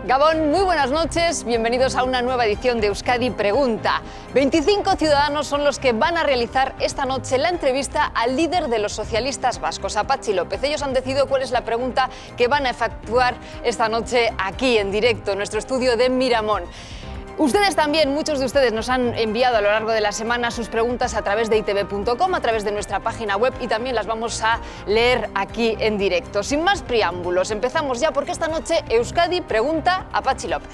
Gabón, muy buenas noches, bienvenidos a una nueva edición de Euskadi Pregunta. 25 ciudadanos son los que van a realizar esta noche la entrevista al líder de los socialistas vascos, a Patxi López. Ellos han decidido cuál es la pregunta que van a efectuar esta noche aquí en directo, en nuestro estudio de Miramón. Ustedes también, muchos de ustedes nos han enviado a lo largo de la semana sus preguntas a través de itv.com, a través de nuestra página web, y también las vamos a leer aquí en directo. Sin más preámbulos, empezamos ya porque esta noche Euskadi pregunta a Patxi López.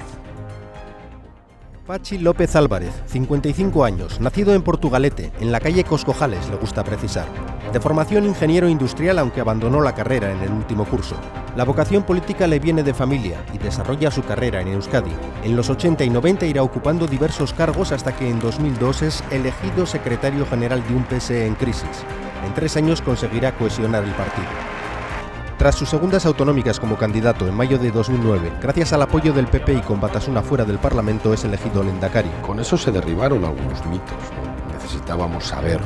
Patxi López Álvarez, 55 años, nacido en Portugalete, en la calle Coscojales, le gusta precisar. De formación ingeniero industrial, aunque abandonó la carrera en el último curso. La vocación política le viene de familia y desarrolla su carrera en Euskadi. En los 80 y 90 irá ocupando diversos cargos hasta que en 2002 es elegido secretario general de un PSE en crisis. En 3 años conseguirá cohesionar el partido. Tras sus segundas autonómicas como candidato en mayo de 2009, gracias al apoyo del PP y con Batasuna fuera del Parlamento, es elegido lehendakari. Con eso se derribaron algunos mitos, ¿no? Necesitábamos saber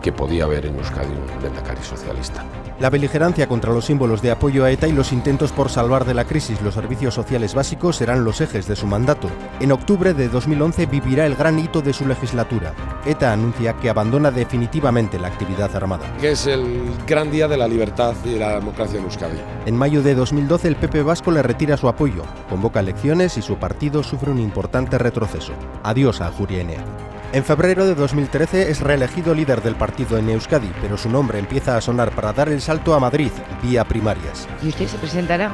que podía haber en Euskadi un lehendakari socialista. La beligerancia contra los símbolos de apoyo a ETA y los intentos por salvar de la crisis los servicios sociales básicos serán los ejes de su mandato. En octubre de 2011 vivirá el gran hito de su legislatura. ETA anuncia que abandona definitivamente la actividad armada. Que es el gran día de la libertad y de la democracia en Euskadi. En mayo de 2012 el PP vasco le retira su apoyo, convoca elecciones y su partido sufre un importante retroceso. Adiós a Ajuria Enea. En febrero de 2013 es reelegido líder del partido en Euskadi, pero su nombre empieza a sonar para dar el salto a Madrid, vía primarias. ¿Y usted se presentará?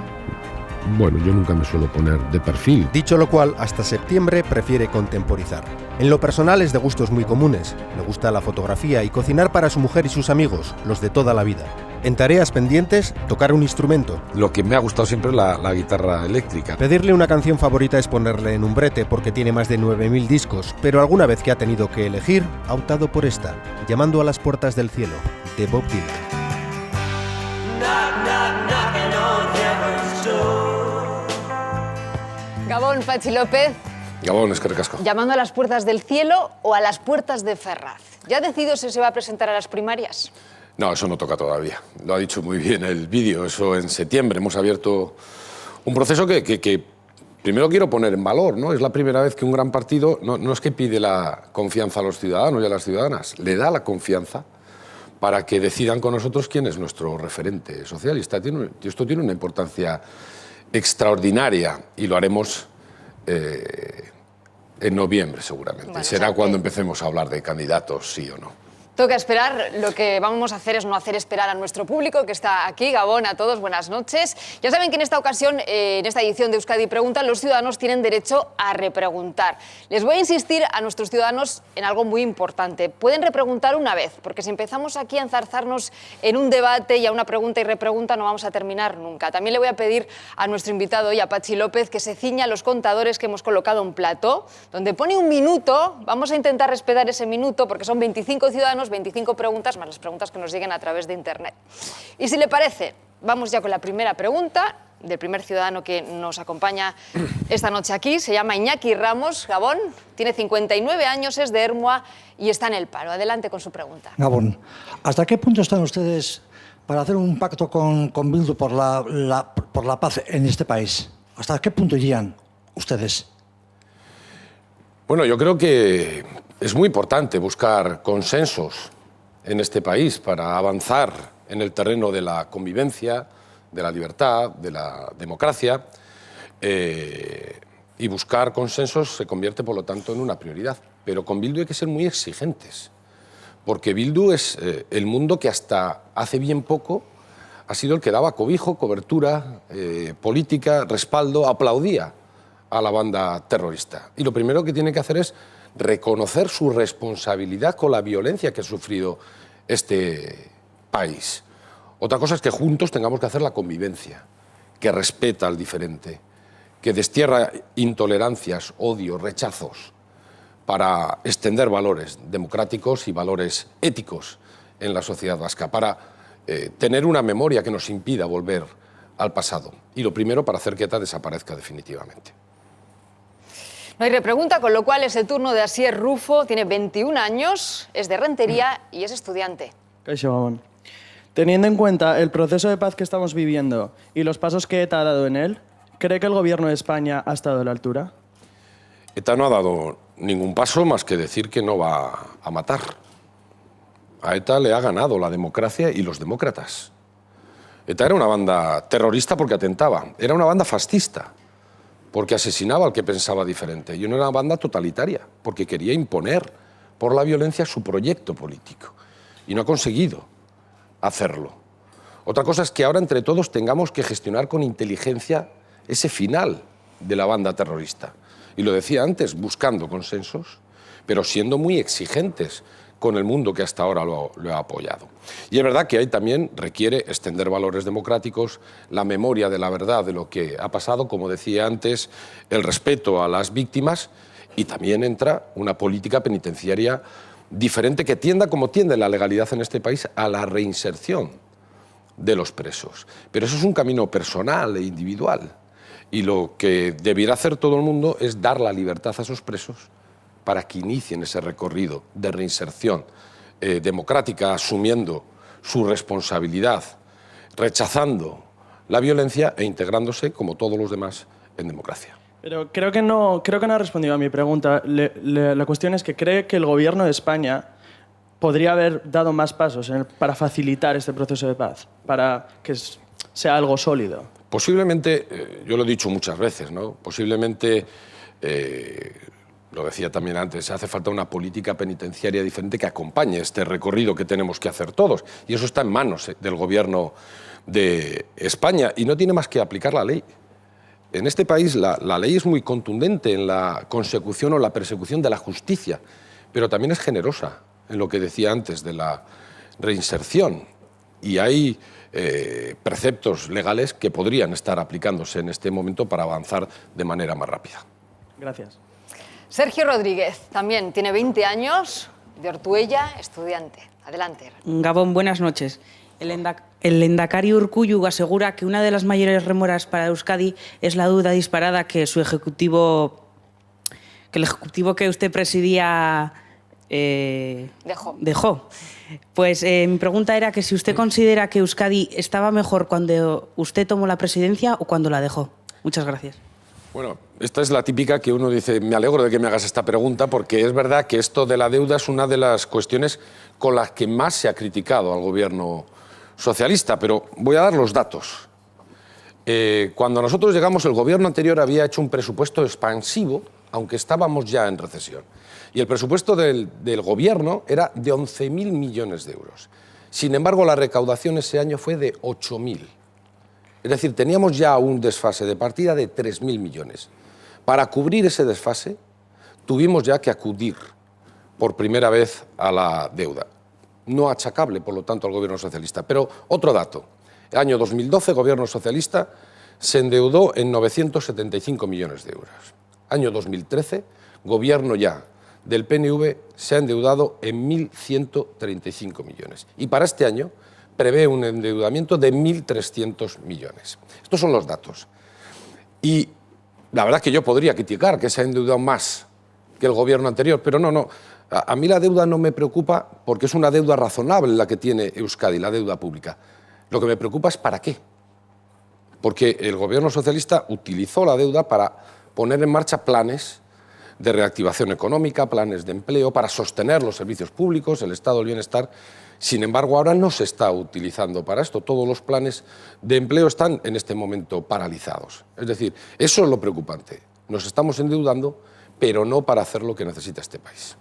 Bueno, yo nunca me suelo poner de perfil. Dicho lo cual, hasta septiembre prefiere contemporizar. En lo personal es de gustos muy comunes. Le gusta la fotografía y cocinar para su mujer y sus amigos, los de toda la vida. En tareas pendientes, tocar un instrumento. Lo que me ha gustado siempre es la guitarra eléctrica. Pedirle una canción favorita es ponerle en un brete porque tiene más de 9.000 discos, pero alguna vez que ha tenido que elegir, ha optado por esta, Llamando a las puertas del cielo, de Bob Dylan. Gabón, Patxi López. Gabón, eskerrik asko. ¿Llamando a las puertas del cielo o a las puertas de Ferraz? ¿Ya ha decidido si se va a presentar a las primarias? No, eso no toca todavía. Lo ha dicho muy bien el vídeo. Eso en septiembre hemos abierto un proceso que primero quiero poner en valor, ¿no? Es la primera vez que un gran partido no es que pide la confianza a los ciudadanos y a las ciudadanas, le da la confianza para que decidan con nosotros quién es nuestro referente social. Y esto tiene una importancia extraordinaria y lo haremos en noviembre seguramente. Bueno, será cuando empecemos a hablar de candidatos, sí o no. Toca esperar. Lo que vamos a hacer es no hacer esperar a nuestro público que está aquí. Gabón, a todos, buenas noches. Ya saben que en esta ocasión, en esta edición de Euskadi Pregunta, los ciudadanos tienen derecho a repreguntar. Les voy a insistir a nuestros ciudadanos en algo muy importante. Pueden repreguntar una vez, porque si empezamos aquí a enzarzarnos en un debate y a una pregunta y repregunta no vamos a terminar nunca. También le voy a pedir a nuestro invitado hoy, a Patxi López, que se ciña a los contadores que hemos colocado en plató, donde pone un minuto. Vamos a intentar respetar ese minuto porque son 25 ciudadanos, 25 preguntas, más las preguntas que nos lleguen a través de Internet. Y si le parece, vamos ya con la primera pregunta del primer ciudadano que nos acompaña esta noche aquí. Se llama Iñaki Ramos. Gabón, tiene 59 años, es de Ermua y está en el paro. Adelante con su pregunta. Gabón, ¿hasta qué punto están ustedes para hacer un pacto con Bildu por la paz en este país? ¿Hasta qué punto irían ustedes? Bueno, yo creo que es muy importante buscar consensos en este país para avanzar en el terreno de la convivencia, de la libertad, de la democracia, y buscar consensos se convierte, por lo tanto, en una prioridad. Pero con Bildu hay que ser muy exigentes, porque Bildu es el mundo que hasta hace bien poco ha sido el que daba cobijo, cobertura política, respaldo, aplaudía a la banda terrorista. Y lo primero que tiene que hacer es reconocer su responsabilidad con la violencia que ha sufrido este país. Otra cosa es que juntos tengamos que hacer la convivencia, que respeta al diferente, que destierra intolerancias, odios, rechazos, para extender valores democráticos y valores éticos en la sociedad vasca, para tener una memoria que nos impida volver al pasado. Y lo primero, para hacer que ETA desaparezca definitivamente. No hay repregunta, con lo cual es el turno de Asier Rufo. Tiene 21 años, es de Rentería y es estudiante. Kaixo, Gabon. Teniendo en cuenta el proceso de paz que estamos viviendo y los pasos que ETA ha dado en él, ¿cree que el gobierno de España ha estado a la altura? ETA no ha dado ningún paso más que decir que no va a matar. A ETA le ha ganado la democracia y los demócratas. ETA era una banda terrorista porque atentaba, era una banda fascista porque asesinaba al que pensaba diferente, y era una banda totalitaria porque quería imponer por la violencia su proyecto político y no ha conseguido hacerlo. Otra cosa es que ahora entre todos tengamos que gestionar con inteligencia ese final de la banda terrorista. Y lo decía antes, buscando consensos, pero siendo muy exigentes con el mundo que hasta ahora lo ha apoyado. Y es verdad que ahí también requiere extender valores democráticos, la memoria de la verdad de lo que ha pasado, como decía antes, el respeto a las víctimas, y también entra una política penitenciaria diferente que tienda, como tiende la legalidad en este país, a la reinserción de los presos. Pero eso es un camino personal e individual. Y lo que debiera hacer todo el mundo es dar la libertad a esos presos para que inicien ese recorrido de reinserción democrática, asumiendo su responsabilidad, rechazando la violencia e integrándose, como todos los demás, en democracia. Pero creo que no ha respondido a mi pregunta. La cuestión es que cree que el gobierno de España podría haber dado más pasos para facilitar este proceso de paz, para que sea algo sólido. Posiblemente, yo lo he dicho muchas veces, ¿no? Posiblemente, lo decía también antes, hace falta una política penitenciaria diferente que acompañe este recorrido que tenemos que hacer todos. Y eso está en manos del gobierno de España y no tiene más que aplicar la ley. En este país la ley es muy contundente en la consecución o la persecución de la justicia, pero también es generosa en lo que decía antes de la reinserción. Y hay preceptos legales que podrían estar aplicándose en este momento para avanzar de manera más rápida. Gracias. Sergio Rodríguez también tiene 20 años, de Ortuella, estudiante. Adelante. Gabón, buenas noches. El lehendakari Urkullu asegura que una de las mayores remoras para Euskadi es la duda disparada que el ejecutivo que usted presidía dejó. Pues mi pregunta era que si usted considera que Euskadi estaba mejor cuando usted tomó la presidencia o cuando la dejó. Muchas gracias. Bueno, esta es la típica que uno dice, me alegro de que me hagas esta pregunta, porque es verdad que esto de la deuda es una de las cuestiones con las que más se ha criticado al gobierno socialista, pero voy a dar los datos. Cuando nosotros llegamos, el gobierno anterior había hecho un presupuesto expansivo, aunque estábamos ya en recesión. Y el presupuesto del gobierno era de 11.000 millones de euros. Sin embargo, la recaudación ese año fue de 8.000. Es decir, teníamos ya un desfase de partida de 3.000 millones. Para cubrir ese desfase, tuvimos ya que acudir por primera vez a la deuda. No achacable, por lo tanto, al gobierno socialista. Pero otro dato. El año 2012, el gobierno socialista se endeudó en 975 millones de euros. Año 2013, gobierno ya del PNV se ha endeudado en 1.135 millones. Y para este año prevé un endeudamiento de 1.300 millones. Estos son los datos. Y la verdad es que yo podría criticar que se ha endeudado más que el gobierno anterior, pero no. A mí la deuda no me preocupa porque es una deuda razonable la que tiene Euskadi, la deuda pública. Lo que me preocupa es para qué. Porque el gobierno socialista utilizó la deuda para poner en marcha planes de reactivación económica, planes de empleo, para sostener los servicios públicos, el estado del bienestar. Sin embargo, ahora no se está utilizando para esto. Todos los planes de empleo están en este momento paralizados. Es decir, eso es lo preocupante. Nos estamos endeudando, pero no para hacer lo que necesita este país.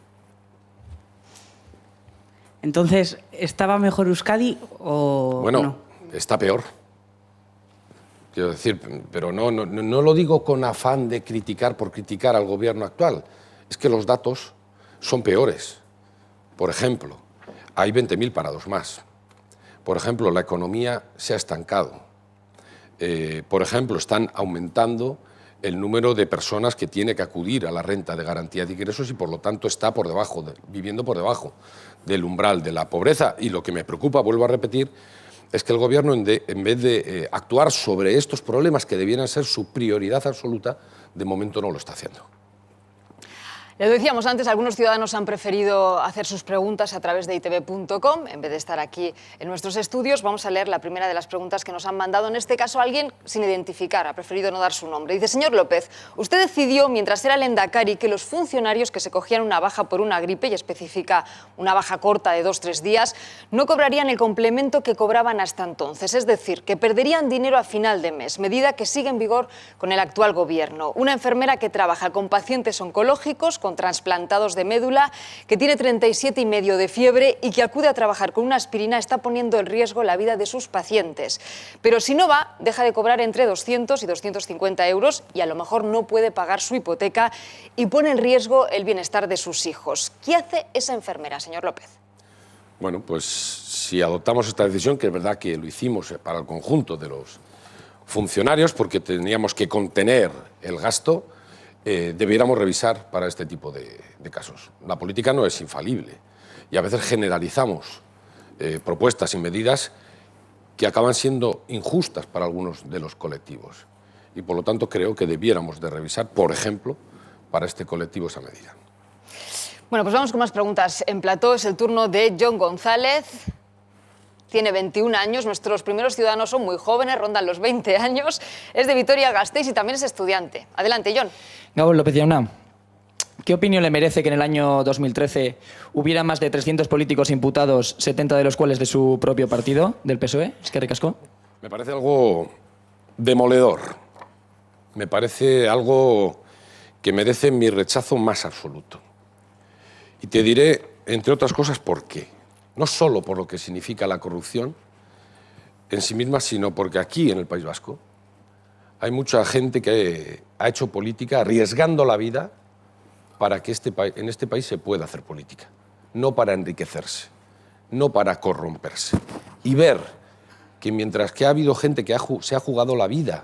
Entonces, ¿estaba mejor Euskadi o bueno, no? Está peor. Quiero decir, pero no lo digo con afán de criticar por criticar al gobierno actual. Es que los datos son peores. Por ejemplo, hay 20.000 parados más. Por ejemplo, la economía se ha estancado. Por ejemplo, están aumentando el número de personas que tiene que acudir a la renta de garantía de ingresos y por lo tanto está viviendo por debajo del umbral de la pobreza. Y lo que me preocupa, vuelvo a repetir, es que el gobierno, en vez de actuar sobre estos problemas que debieran ser su prioridad absoluta, de momento no lo está haciendo. Les decíamos antes, algunos ciudadanos han preferido hacer sus preguntas a través de itv.com en vez de estar aquí en nuestros estudios. Vamos a leer la primera de las preguntas que nos han mandado. En este caso, alguien sin identificar, ha preferido no dar su nombre. Dice: señor López, usted decidió, mientras era Lehendakari, que los funcionarios que se cogían una baja por una gripe, y especifica una baja corta de 2-3 días, no cobrarían el complemento que cobraban hasta entonces. Es decir, que perderían dinero a final de mes, medida que sigue en vigor con el actual gobierno. Una enfermera que trabaja con pacientes oncológicos, con trasplantados de médula, que tiene 37,5 de fiebre y que acude a trabajar con una aspirina, está poniendo en riesgo la vida de sus pacientes. Pero si no va, deja de cobrar entre 200 y 250 euros y a lo mejor no puede pagar su hipoteca y pone en riesgo el bienestar de sus hijos. ¿Qué hace esa enfermera, señor López? Bueno, pues si adoptamos esta decisión, que es verdad que lo hicimos para el conjunto de los funcionarios, porque teníamos que contener el gasto, debiéramos revisar para este tipo de casos. La política no es infalible y a veces generalizamos propuestas y medidas que acaban siendo injustas para algunos de los colectivos. Y por lo tanto creo que debiéramos de revisar, por ejemplo, para este colectivo esa medida. Bueno, pues vamos con más preguntas. En plató es el turno de John González. Tiene 21 años, nuestros primeros ciudadanos son muy jóvenes, rondan los 20 años, es de Vitoria-Gasteiz y también es estudiante. Adelante, John. Gabón López Jauna, ¿qué opinión le merece que en el año 2013 hubiera más de 300 políticos imputados, 70 de los cuales de su propio partido, del PSOE? Es que recascó. Me parece algo demoledor. Me parece algo que merece mi rechazo más absoluto. Y te diré, entre otras cosas, por qué. No solo por lo que significa la corrupción en sí misma, sino porque aquí, en el País Vasco, hay mucha gente que ha hecho política arriesgando la vida para que en este país se pueda hacer política, no para enriquecerse, no para corromperse. Y ver que mientras que ha habido gente que se ha jugado la vida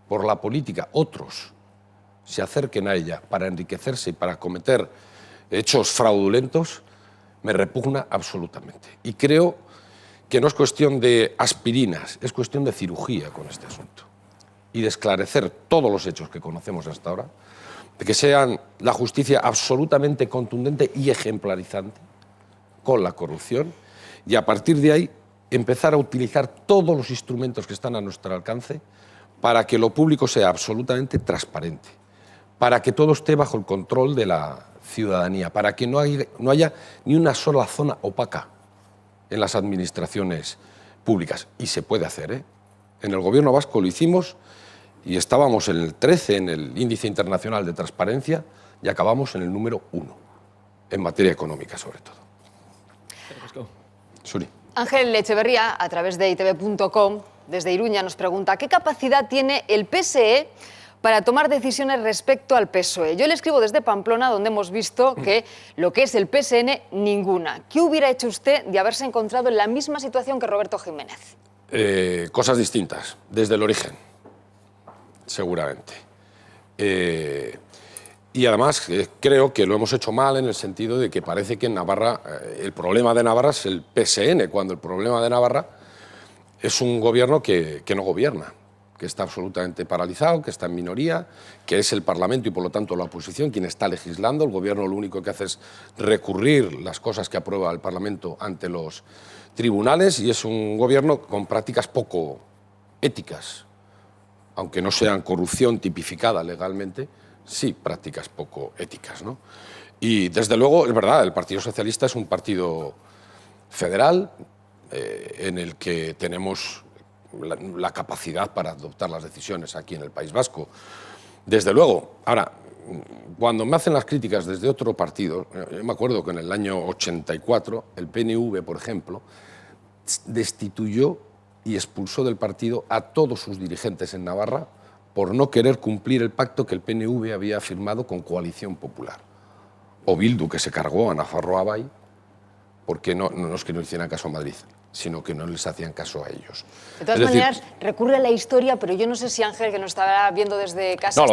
por la política, otros se acerquen a ella para enriquecerse y para cometer hechos fraudulentos, me repugna absolutamente. Y creo que no es cuestión de aspirinas, es cuestión de cirugía con este asunto. Y de esclarecer todos los hechos que conocemos hasta ahora, de que sean la justicia absolutamente contundente y ejemplarizante con la corrupción, y a partir de ahí empezar a utilizar todos los instrumentos que están a nuestro alcance para que lo público sea absolutamente transparente, para que todo esté bajo el control de la ciudadanía, para que no haya ni una sola zona opaca en las administraciones públicas. Y se puede hacer, ¿eh? En el Gobierno vasco lo hicimos y estábamos en el 13 en el Índice Internacional de Transparencia y acabamos en el número 1, en materia económica sobre todo. Suri. Ángel Echeverría, a través de itv.com, desde Iruña, nos pregunta: ¿qué capacidad tiene el PSE para tomar decisiones respecto al PSOE? Yo le escribo desde Pamplona, donde hemos visto que lo que es el PSN, ninguna. ¿Qué hubiera hecho usted de haberse encontrado en la misma situación que Roberto Jiménez? Cosas distintas, desde el origen, seguramente. Y además creo que lo hemos hecho mal en el sentido de que parece que en Navarra el problema de Navarra es el PSN, cuando el problema de Navarra es un gobierno que no gobierna, que está absolutamente paralizado, que está en minoría, que es el Parlamento y por lo tanto la oposición quien está legislando. El gobierno lo único que hace es recurrir las cosas que aprueba el Parlamento ante los tribunales, y es un gobierno con prácticas poco éticas, aunque no sean corrupción tipificada legalmente, sí prácticas poco éticas, ¿no? Y desde luego, es verdad, el Partido Socialista es un partido federal en el que tenemos la capacidad para adoptar las decisiones aquí en el País Vasco. Desde luego. Ahora, cuando me hacen las críticas desde otro partido, yo me acuerdo que en el año 84 el PNV, por ejemplo, destituyó y expulsó del partido a todos sus dirigentes en Navarra por no querer cumplir el pacto que el PNV había firmado con Coalición Popular. O Bildu, que se cargó a Nafarroa Bay, porque no es que no hicieran caso a Madrid, sino que no les hacían caso a ellos. De todas maneras, recurre a la historia, pero yo no sé si Ángel, que nos estará viendo desde casa, no,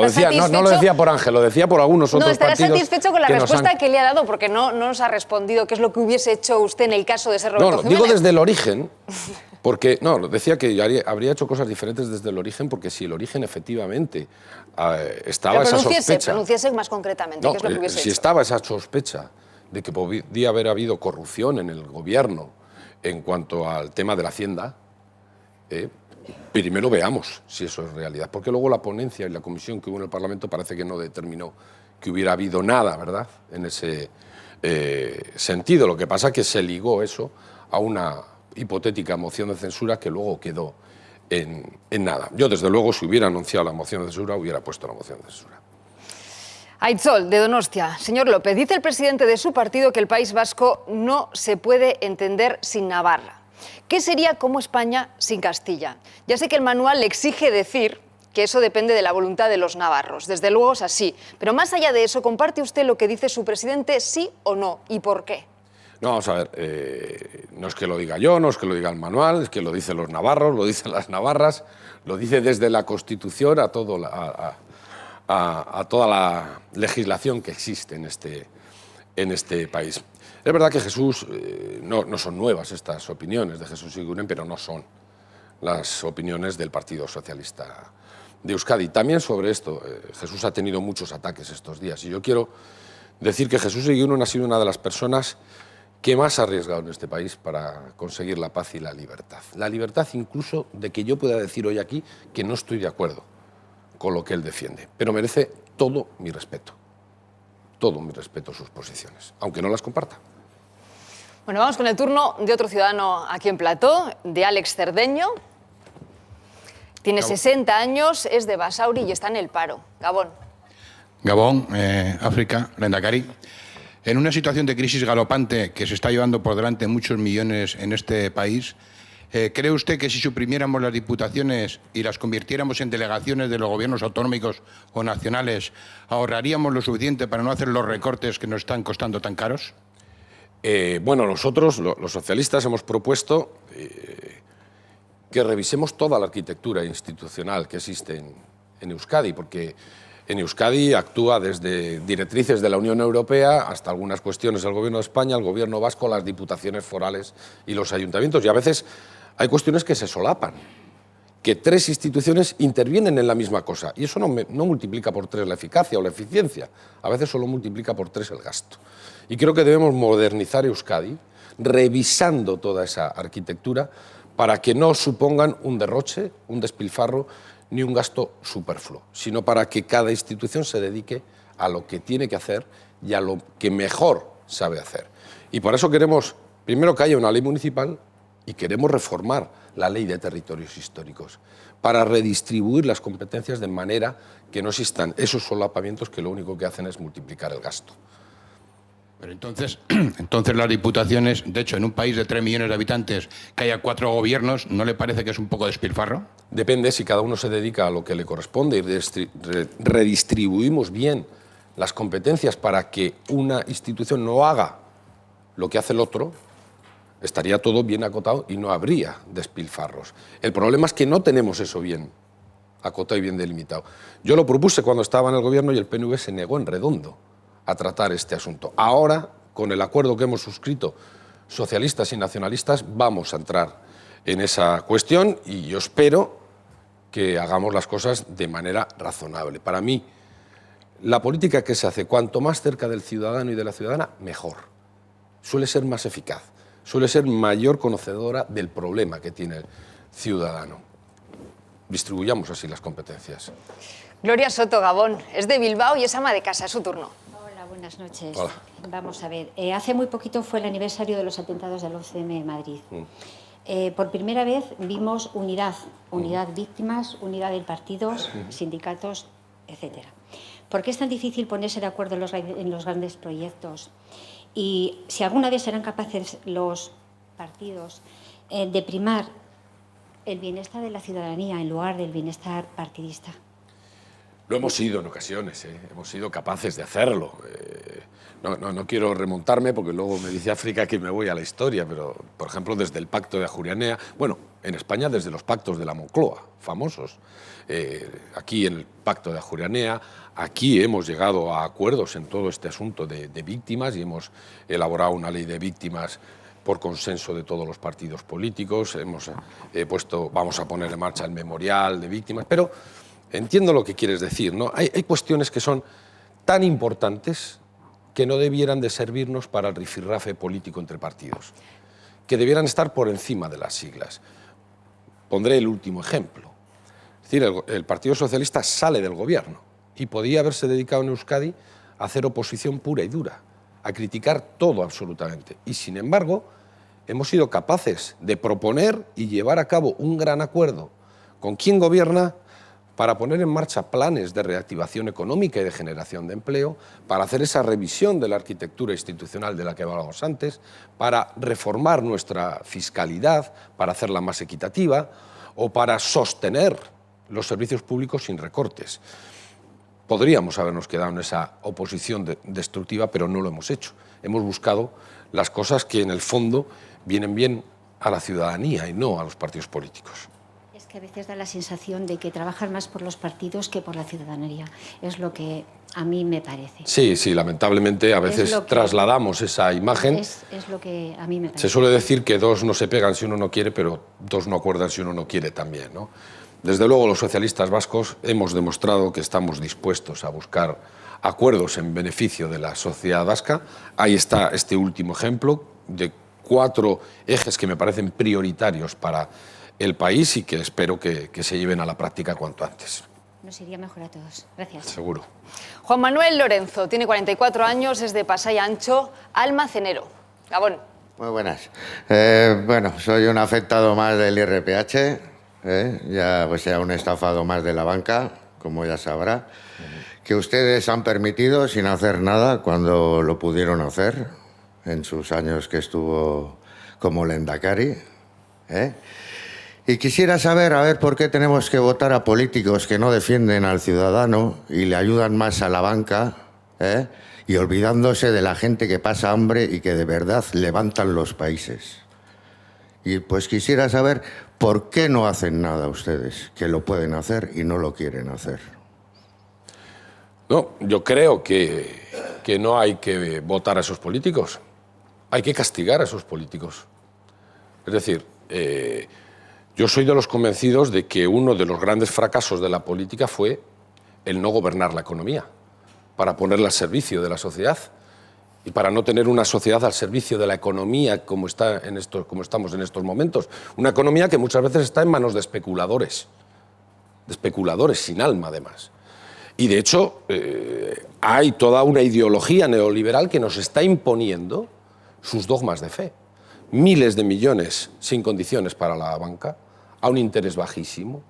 no lo decía por Ángel, lo decía por algunos otros partidos. No, estará satisfecho con la respuesta que le ha dado, porque no nos ha respondido qué es lo que hubiese hecho usted en el caso de ser Roberto Jiménez. Digo desde el origen, Porque, no, decía que habría hecho cosas diferentes desde el origen, porque si el origen efectivamente estaba esa sospecha... Pronunciese más concretamente, No, ¿qué es lo que hubiese si hecho? estaba esa sospecha de que podía haber habido corrupción en el gobierno en cuanto al tema de la Hacienda, primero veamos si eso es realidad, porque luego la ponencia y la comisión que hubo en el Parlamento parece que no determinó que hubiera habido nada, ¿verdad?, en ese sentido. Lo que pasa es que se ligó eso a una hipotética moción de censura que luego quedó en nada. Yo, desde luego, si hubiera anunciado la moción de censura, hubiera puesto la moción de censura. Aitzol, de Donostia. Señor López, dice el presidente de su partido que el País Vasco no se puede entender sin Navarra. ¿Qué sería como España sin Castilla? Ya sé que el manual le exige decir que eso depende de la voluntad de los navarros. Desde luego es así. Pero más allá de eso, ¿comparte usted lo que dice su presidente, sí o no? ¿Y por qué? No, vamos a ver, no es que lo diga yo, no es que lo diga el manual, es que lo dicen los navarros, lo dicen las navarras, lo dice desde la Constitución a toda la legislación que existe en este país. Es verdad que Jesús, no son nuevas estas opiniones de Jesús Eguiguren, pero no son las opiniones del Partido Socialista de Euskadi. También sobre esto, Jesús ha tenido muchos ataques estos días, y yo quiero decir que Jesús Eguiguren ha sido una de las personas que más ha arriesgado en este país para conseguir la paz y la libertad. La libertad incluso de que yo pueda decir hoy aquí que no estoy de acuerdo con lo que él defiende, pero merece todo mi respeto sus posiciones, aunque no las comparta. Bueno, vamos con el turno de otro ciudadano aquí en Plató, de Alex Cerdeño. Tiene 60 años, es de Basauri y está en el paro. Gabón. Gabón, África, Lehendakari. En una situación de crisis galopante que se está llevando por delante muchos millones en este país, ¿cree usted que si suprimiéramos las diputaciones y las convirtiéramos en delegaciones de los gobiernos autonómicos o nacionales, ahorraríamos lo suficiente para no hacer los recortes que nos están costando tan caros? Bueno, nosotros, los socialistas, hemos propuesto que revisemos toda la arquitectura institucional que existe en Euskadi, porque en Euskadi actúa desde directrices de la Unión Europea hasta algunas cuestiones del Gobierno de España, el Gobierno vasco, las diputaciones forales y los ayuntamientos. Y a veces hay cuestiones que se solapan, que tres instituciones intervienen en la misma cosa. Y eso no multiplica por tres la eficacia o la eficiencia, a veces solo multiplica por tres el gasto. Y creo que debemos modernizar Euskadi, revisando toda esa arquitectura para que no supongan un derroche, un despilfarro, ni un gasto superfluo, sino para que cada institución se dedique a lo que tiene que hacer y a lo que mejor sabe hacer. Y por eso queremos, primero, que haya una ley municipal y queremos reformar la ley de territorios históricos para redistribuir las competencias de manera que no existan esos solapamientos que lo único que hacen es multiplicar el gasto. Pero entonces las diputaciones, de hecho, en un país de 3 millones de habitantes, que haya 4 gobiernos, ¿no le parece que es un poco despilfarro? Depende si cada uno se dedica a lo que le corresponde y redistribuimos bien las competencias para que una institución no haga lo que hace el otro, estaría todo bien acotado y no habría despilfarros. El problema es que no tenemos eso bien acotado y bien delimitado. Yo lo propuse cuando estaba en el gobierno y el PNV se negó en redondo a tratar este asunto. Ahora, con el acuerdo que hemos suscrito socialistas y nacionalistas, vamos a entrar en esa cuestión y yo espero que hagamos las cosas de manera razonable. Para mí, la política que se hace cuanto más cerca del ciudadano y de la ciudadana, mejor. Suele ser más eficaz, suele ser mayor conocedora del problema que tiene el ciudadano. Distribuyamos así las competencias. Gloria Soto, Gabón. Es de Bilbao y es ama de casa. Es su turno. Buenas noches. Hola. Vamos a ver, hace muy poquito fue el aniversario de los atentados del 11M de Madrid. Por primera vez vimos unidad víctimas, unidad de partidos, sindicatos, etc. ¿Por qué es tan difícil ponerse de acuerdo en los grandes proyectos? Y si alguna vez serán capaces los partidos de primar el bienestar de la ciudadanía en lugar del bienestar partidista. Lo hemos sido en ocasiones, hemos sido capaces de hacerlo. No quiero remontarme porque luego me dice África que me voy a la historia, pero, por ejemplo, desde el Pacto de Ajurianea, bueno, en España desde los pactos de la Moncloa, famosos. Aquí en el Pacto de Ajurianea, aquí hemos llegado a acuerdos en todo este asunto de víctimas y hemos elaborado una ley de víctimas por consenso de todos los partidos políticos. Vamos a poner en marcha el memorial de víctimas, pero entiendo lo que quieres decir, ¿no? Hay cuestiones que son tan importantes que no debieran de servirnos para el rifirrafe político entre partidos, que debieran estar por encima de las siglas. Pondré el último ejemplo. Es decir, el Partido Socialista sale del gobierno y podía haberse dedicado en Euskadi a hacer oposición pura y dura, a criticar todo absolutamente. Y sin embargo, hemos sido capaces de proponer y llevar a cabo un gran acuerdo con quien gobierna para poner en marcha planes de reactivación económica y de generación de empleo, para hacer esa revisión de la arquitectura institucional de la que hablábamos antes, para reformar nuestra fiscalidad, para hacerla más equitativa o para sostener los servicios públicos sin recortes. Podríamos habernos quedado en esa oposición destructiva, pero no lo hemos hecho. Hemos buscado las cosas que en el fondo vienen bien a la ciudadanía y no a los partidos políticos. Es que a veces da la sensación de que trabajan más por los partidos que por la ciudadanía. Es lo que a mí me parece. Sí, lamentablemente a veces trasladamos esa imagen. Es lo que a mí me parece. Se suele decir que dos no se pegan si uno no quiere, pero dos no acuerdan si uno no quiere también, ¿no? Desde luego los socialistas vascos hemos demostrado que estamos dispuestos a buscar acuerdos en beneficio de la sociedad vasca. Ahí está este último ejemplo de 4 ejes que me parecen prioritarios para el país y que espero que se lleven a la práctica cuanto antes. Nos iría mejor a todos. Gracias. Seguro. Juan Manuel Lorenzo tiene 44 años, es de Pasai Ancho, almacenero. Gabón. Muy buenas. Bueno, soy un afectado más del IRPH, ya un estafado más de la banca, como ya sabrá, que ustedes han permitido sin hacer nada cuando lo pudieron hacer en sus años que estuvo como Lehendakari. Y quisiera saber, a ver, por qué tenemos que votar a políticos que no defienden al ciudadano y le ayudan más a la banca, y olvidándose de la gente que pasa hambre y que de verdad levantan los países. Y pues quisiera saber por qué no hacen nada ustedes, que lo pueden hacer y no lo quieren hacer. No, yo creo que no hay que votar a esos políticos, hay que castigar a esos políticos. Es decir, yo soy de los convencidos de que uno de los grandes fracasos de la política fue el no gobernar la economía, para ponerla al servicio de la sociedad y para no tener una sociedad al servicio de la economía como estamos en estos momentos. Una economía que muchas veces está en manos de especuladores sin alma además. Y de hecho hay toda una ideología neoliberal que nos está imponiendo sus dogmas de fe. Miles de millones sin condiciones para la banca, a un interés bajísimo,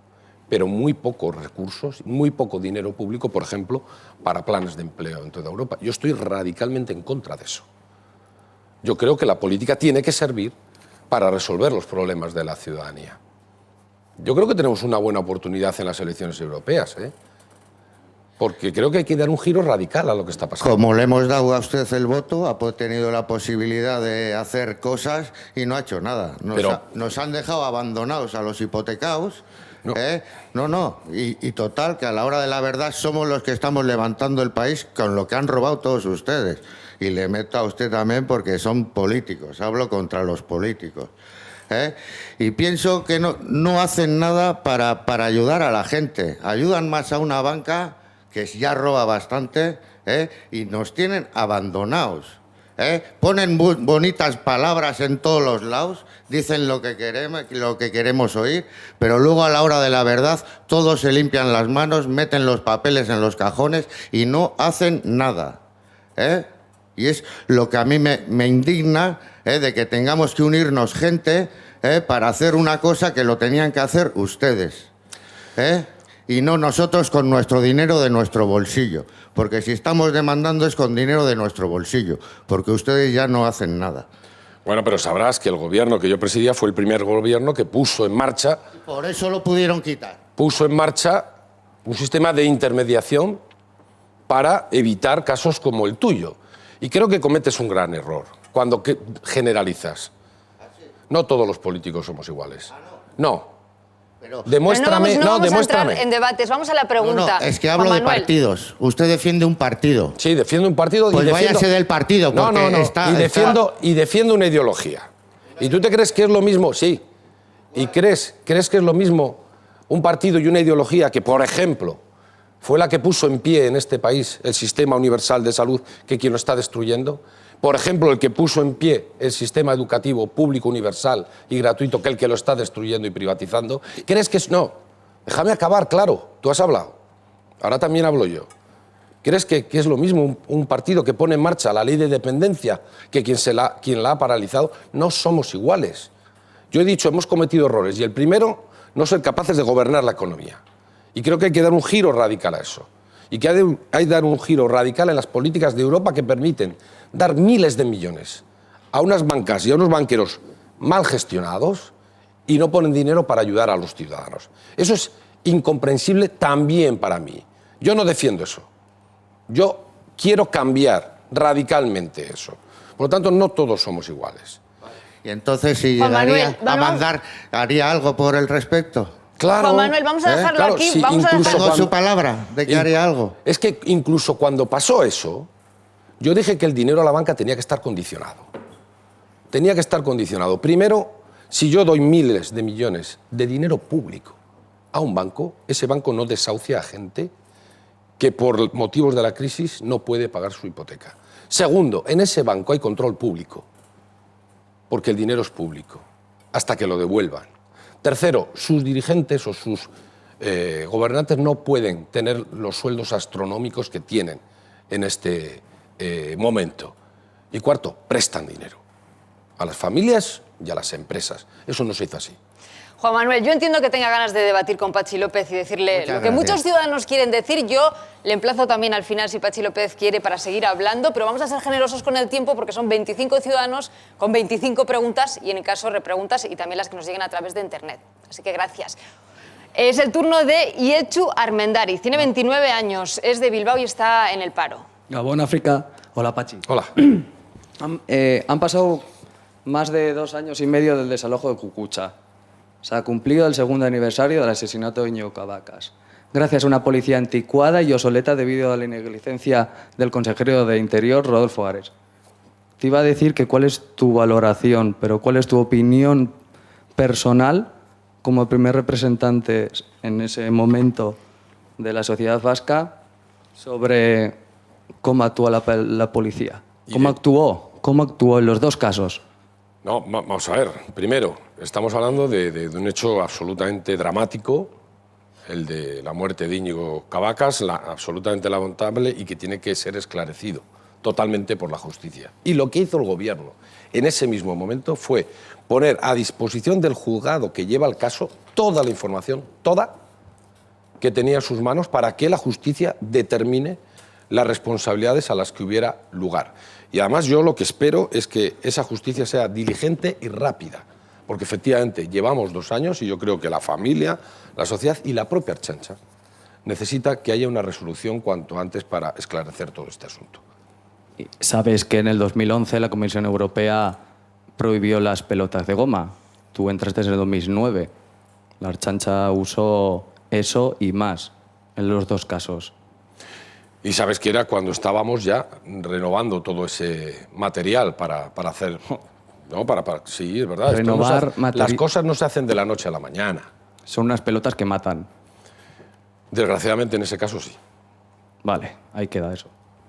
pero muy pocos recursos, muy poco dinero público, por ejemplo, para planes de empleo en toda Europa. Yo estoy radicalmente en contra de eso. Yo creo que la política tiene que servir para resolver los problemas de la ciudadanía. Yo creo que tenemos una buena oportunidad en las elecciones europeas, porque creo que hay que dar un giro radical a lo que está pasando. Como le hemos dado a usted el voto, ha tenido la posibilidad de hacer cosas y no ha hecho nada. Nos han dejado abandonados a los hipotecados. No. Y total, que a la hora de la verdad somos los que estamos levantando el país con lo que han robado todos ustedes. Y le meto a usted también porque son políticos, hablo contra los políticos. Y pienso que no hacen nada para ayudar a la gente. Ayudan más a una banca que ya roba bastante, y nos tienen abandonados. Ponen bonitas palabras en todos los lados, dicen lo que queremos oír, pero luego a la hora de la verdad todos se limpian las manos, meten los papeles en los cajones y no hacen nada. Y es lo que a mí me indigna, de que tengamos que unirnos gente para hacer una cosa que lo tenían que hacer ustedes. Y no nosotros con nuestro dinero de nuestro bolsillo. Porque si estamos demandando es con dinero de nuestro bolsillo, porque ustedes ya no hacen nada. Bueno, pero sabrás que el gobierno que yo presidía fue el primer gobierno que puso en marcha... Por eso lo pudieron quitar. Puso en marcha un sistema de intermediación para evitar casos como el tuyo. Y creo que cometes un gran error cuando generalizas. No todos los políticos somos iguales. No. Pero demuéstrame, no vamos demuéstrame. a entrar en debates, vamos a la pregunta. No, es que hablo de partidos. Usted defiende un partido. Sí, defiende un partido. Pues váyase del partido. No. Y defiendo una ideología. ¿Y tú te crees que es lo mismo? Sí. ¿Y crees que es lo mismo un partido y una ideología que, por ejemplo, fue la que puso en pie en este país el sistema universal de salud que quien lo está destruyendo? Por ejemplo, el que puso en pie el sistema educativo público, universal y gratuito que el que lo está destruyendo y privatizando. ¿Crees que es...? No. Déjame acabar, claro. Tú has hablado. Ahora también hablo yo. ¿Crees que es lo mismo un partido que pone en marcha la ley de dependencia que quien la ha paralizado? No somos iguales. Yo he dicho, hemos cometido errores y el primero, no ser capaces de gobernar la economía. Y creo que hay que dar un giro radical a eso. Y que hay que dar un giro radical en las políticas de Europa que permiten dar miles de millones a unas bancas y a unos banqueros mal gestionados y no ponen dinero para ayudar a los ciudadanos. Eso es incomprensible también para mí. Yo no defiendo eso. Yo quiero cambiar radicalmente eso. Por lo tanto, no todos somos iguales. Y entonces, si llegaría a mandar, ¿haría algo por el respecto? Claro. Juan Manuel, vamos a dejarlo claro, aquí. sí, Vamos a dejarlo. Tengo su palabra de que haría algo. Es que incluso cuando pasó eso, yo dije que el dinero a la banca tenía que estar condicionado. Tenía que estar condicionado. Primero, si yo doy miles de millones de dinero público a un banco, ese banco no desahucia a gente que por motivos de la crisis no puede pagar su hipoteca. Segundo, en ese banco hay control público, porque el dinero es público, hasta que lo devuelvan. Tercero, sus dirigentes o sus gobernantes no pueden tener los sueldos astronómicos que tienen en este momento. Y cuarto, prestan dinero a las familias y a las empresas. Eso no se hizo así. Juan Manuel, yo entiendo que tenga ganas de debatir con Patxi López y decirle lo que muchos ciudadanos quieren decir. Yo le emplazo también al final, si Patxi López quiere, para seguir hablando, pero vamos a ser generosos con el tiempo porque son 25 ciudadanos con 25 preguntas y en el caso repreguntas y también las que nos lleguen a través de Internet. Así que gracias. Es el turno de Iechu Armendariz. Tiene 29 años, es de Bilbao y está en el paro. Gabón, África. Hola, Patxi. Hola. Han pasado más de 2 años y medio del desalojo de Cucucha. Se ha cumplido el segundo aniversario del asesinato de Íñigo Cabacas. Gracias a una policía anticuada y obsoleta debido a la negligencia del consejero de Interior, Rodolfo Ares. Te iba a decir que cuál es tu valoración, pero cuál es tu opinión personal como primer representante en ese momento de la sociedad vasca sobre cómo actúa la policía. ¿Cómo actuó en los dos casos? No, vamos a ver. Primero, estamos hablando de un hecho absolutamente dramático, el de la muerte de Íñigo Cabacas, absolutamente lamentable y que tiene que ser esclarecido totalmente por la justicia. Y lo que hizo el gobierno en ese mismo momento fue poner a disposición del juzgado que lleva el caso toda la información, toda, que tenía en sus manos para que la justicia determine las responsabilidades a las que hubiera lugar. Y además yo lo que espero es que esa justicia sea diligente y rápida, porque efectivamente llevamos 2 años y yo creo que la familia, la sociedad y la propia Ertzaintza necesita que haya una resolución cuanto antes para esclarecer todo este asunto. Sabes que en el 2011 la Comisión Europea prohibió las pelotas de goma. Tú entraste en el 2009. La Ertzaintza usó eso y más en los 2 casos. Y sabes que era cuando estábamos ya renovando todo ese material para hacer... No, sí, es verdad. Renovar las cosas no se hacen de la noche a la mañana. Son unas pelotas que matan. Desgraciadamente en ese caso sí. Vale, ahí queda eso.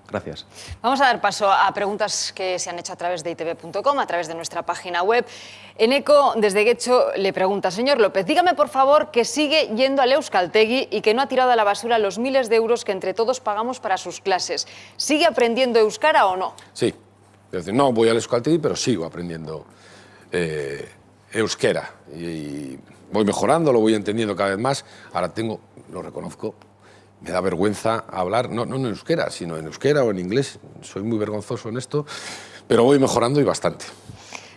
Gracias. Vamos a dar paso a preguntas que se han hecho a través de itv.com, a través de nuestra página web. Eneco, desde Guecho, le pregunta: señor López, dígame por favor que sigue yendo al Euskaltegi y que no ha tirado a la basura los miles de euros que entre todos pagamos para sus clases. ¿Sigue aprendiendo euskara o no? Sí. Es decir, no voy al Euskaltegi, pero sigo aprendiendo euskera. Y voy mejorando, lo voy entendiendo cada vez más. Ahora lo reconozco, me da vergüenza hablar, no en euskera, sino en euskera o en inglés. Soy muy vergonzoso en esto, pero voy mejorando y bastante.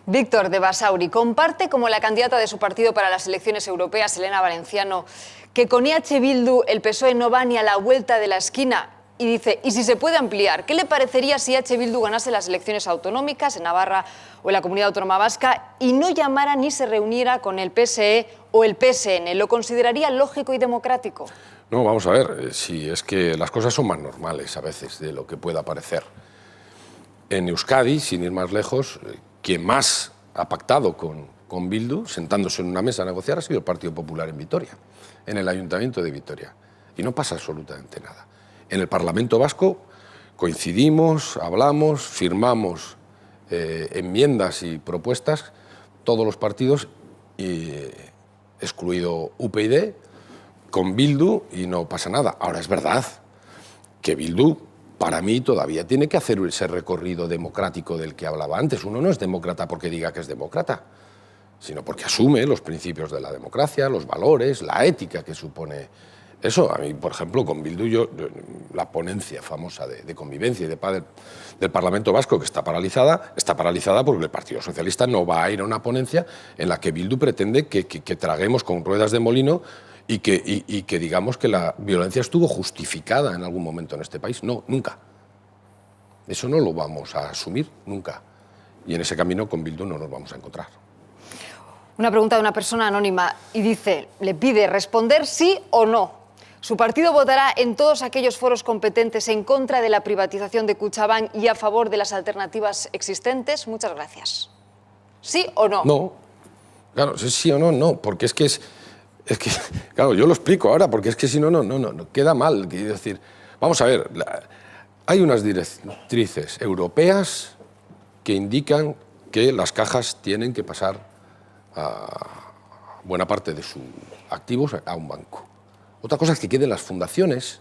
Víctor, de Basauri, comparte como la candidata de su partido para las elecciones europeas, Elena Valenciano, que con EH Bildu el PSOE no va ni a la vuelta de la esquina. Y dice, y si se puede ampliar, ¿qué le parecería si EH Bildu ganase las elecciones autonómicas en Navarra o en la Comunidad Autónoma Vasca y no llamara ni se reuniera con el PSE o el PSN? ¿Lo consideraría lógico y democrático? No, vamos a ver, si es que las cosas son más normales a veces de lo que pueda parecer. En Euskadi, sin ir más lejos, quien más ha pactado con Bildu, sentándose en una mesa a negociar, ha sido el Partido Popular en Vitoria, en el Ayuntamiento de Vitoria. Y no pasa absolutamente nada. En el Parlamento Vasco coincidimos, hablamos, firmamos enmiendas y propuestas, todos los partidos, excluido UPyD, con Bildu, y no pasa nada. Ahora, es verdad que Bildu, para mí, todavía tiene que hacer ese recorrido democrático del que hablaba antes. Uno no es demócrata porque diga que es demócrata, sino porque asume los principios de la democracia, los valores, la ética que supone eso. A mí, por ejemplo, con Bildu, la ponencia famosa de convivencia y de paz del Parlamento Vasco, que está paralizada porque el Partido Socialista no va a ir a una ponencia en la que Bildu pretende que traguemos con ruedas de molino y que digamos que la violencia estuvo justificada en algún momento en este país. No, nunca. Eso no lo vamos a asumir nunca. Y en ese camino con Bildu no nos vamos a encontrar. Una pregunta de una persona anónima y dice, le pide responder sí o no. ¿Su partido votará en todos aquellos foros competentes en contra de la privatización de Kutxabank y a favor de las alternativas existentes? Muchas gracias. ¿Sí o no? No. Claro, sí o no, no. Porque es que, claro, yo lo explico ahora, porque es que si no, no queda mal. Quiero decir, vamos a ver, hay unas directrices europeas que indican que las cajas tienen que pasar a buena parte de sus activos a un banco. Otra cosa es que queden las fundaciones,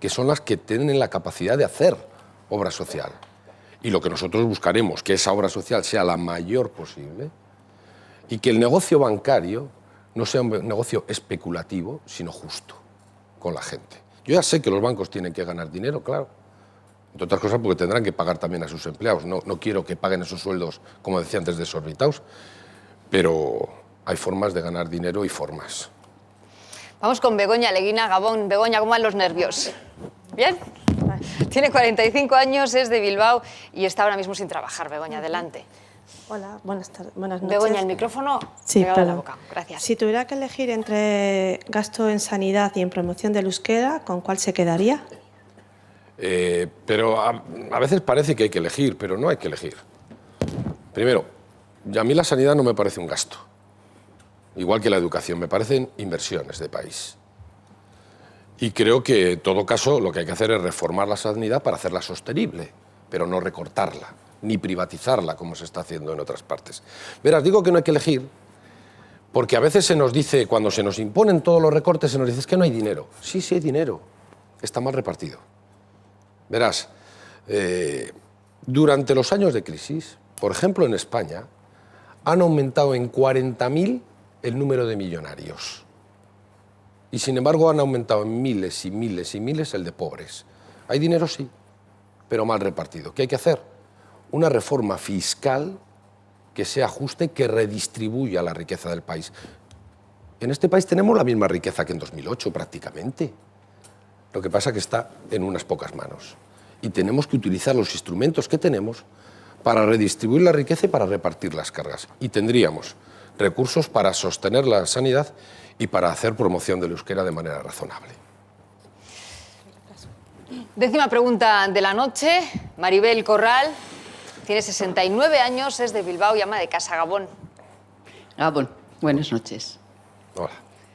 que son las que tienen la capacidad de hacer obra social. Y lo que nosotros buscaremos, que esa obra social sea la mayor posible y que el negocio bancario no sea un negocio especulativo, sino justo con la gente. Yo ya sé que los bancos tienen que ganar dinero, claro, entre otras cosas porque tendrán que pagar también a sus empleados. No quiero que paguen esos sueldos, como decía antes, desorbitados, pero hay formas de ganar dinero y formas. Vamos con Begoña Leguina, Gabón. Begoña, ¿cómo van los nervios? ¿Bien? Tiene 45 años, es de Bilbao y está ahora mismo sin trabajar. Begoña, adelante. Hola, buenas noches. Begoña, el micrófono pegado a la boca. Gracias. Si tuviera que elegir entre gasto en sanidad y en promoción del euskera, ¿con cuál se quedaría? Pero a veces parece que hay que elegir, pero no hay que elegir. Primero, a mí la sanidad no me parece un gasto. Igual que la educación, me parecen inversiones de país. Y creo que, en todo caso, lo que hay que hacer es reformar la sanidad para hacerla sostenible, pero no recortarla, ni privatizarla, como se está haciendo en otras partes. Verás, digo que no hay que elegir, porque a veces se nos dice, cuando se nos imponen todos los recortes, se nos dice, es que no hay dinero. Sí hay dinero, está mal repartido. Verás, durante los años de crisis, por ejemplo en España, han aumentado en 40.000 el número de millonarios. Y sin embargo han aumentado en miles y miles y miles el de pobres. Hay dinero, sí, pero mal repartido. ¿Qué hay que hacer? Una reforma fiscal que sea justa y que redistribuya la riqueza del país. En este país tenemos la misma riqueza que en 2008 prácticamente. Lo que pasa es que está en unas pocas manos. Y tenemos que utilizar los instrumentos que tenemos para redistribuir la riqueza y para repartir las cargas. Y tendríamos recursos para sostener la sanidad y para hacer promoción del euskera de manera razonable. Décima pregunta de la noche. Maribel Corral tiene 69 años, es de Bilbao y ama de casa. Gabón. Gabón, buenas noches. Hola.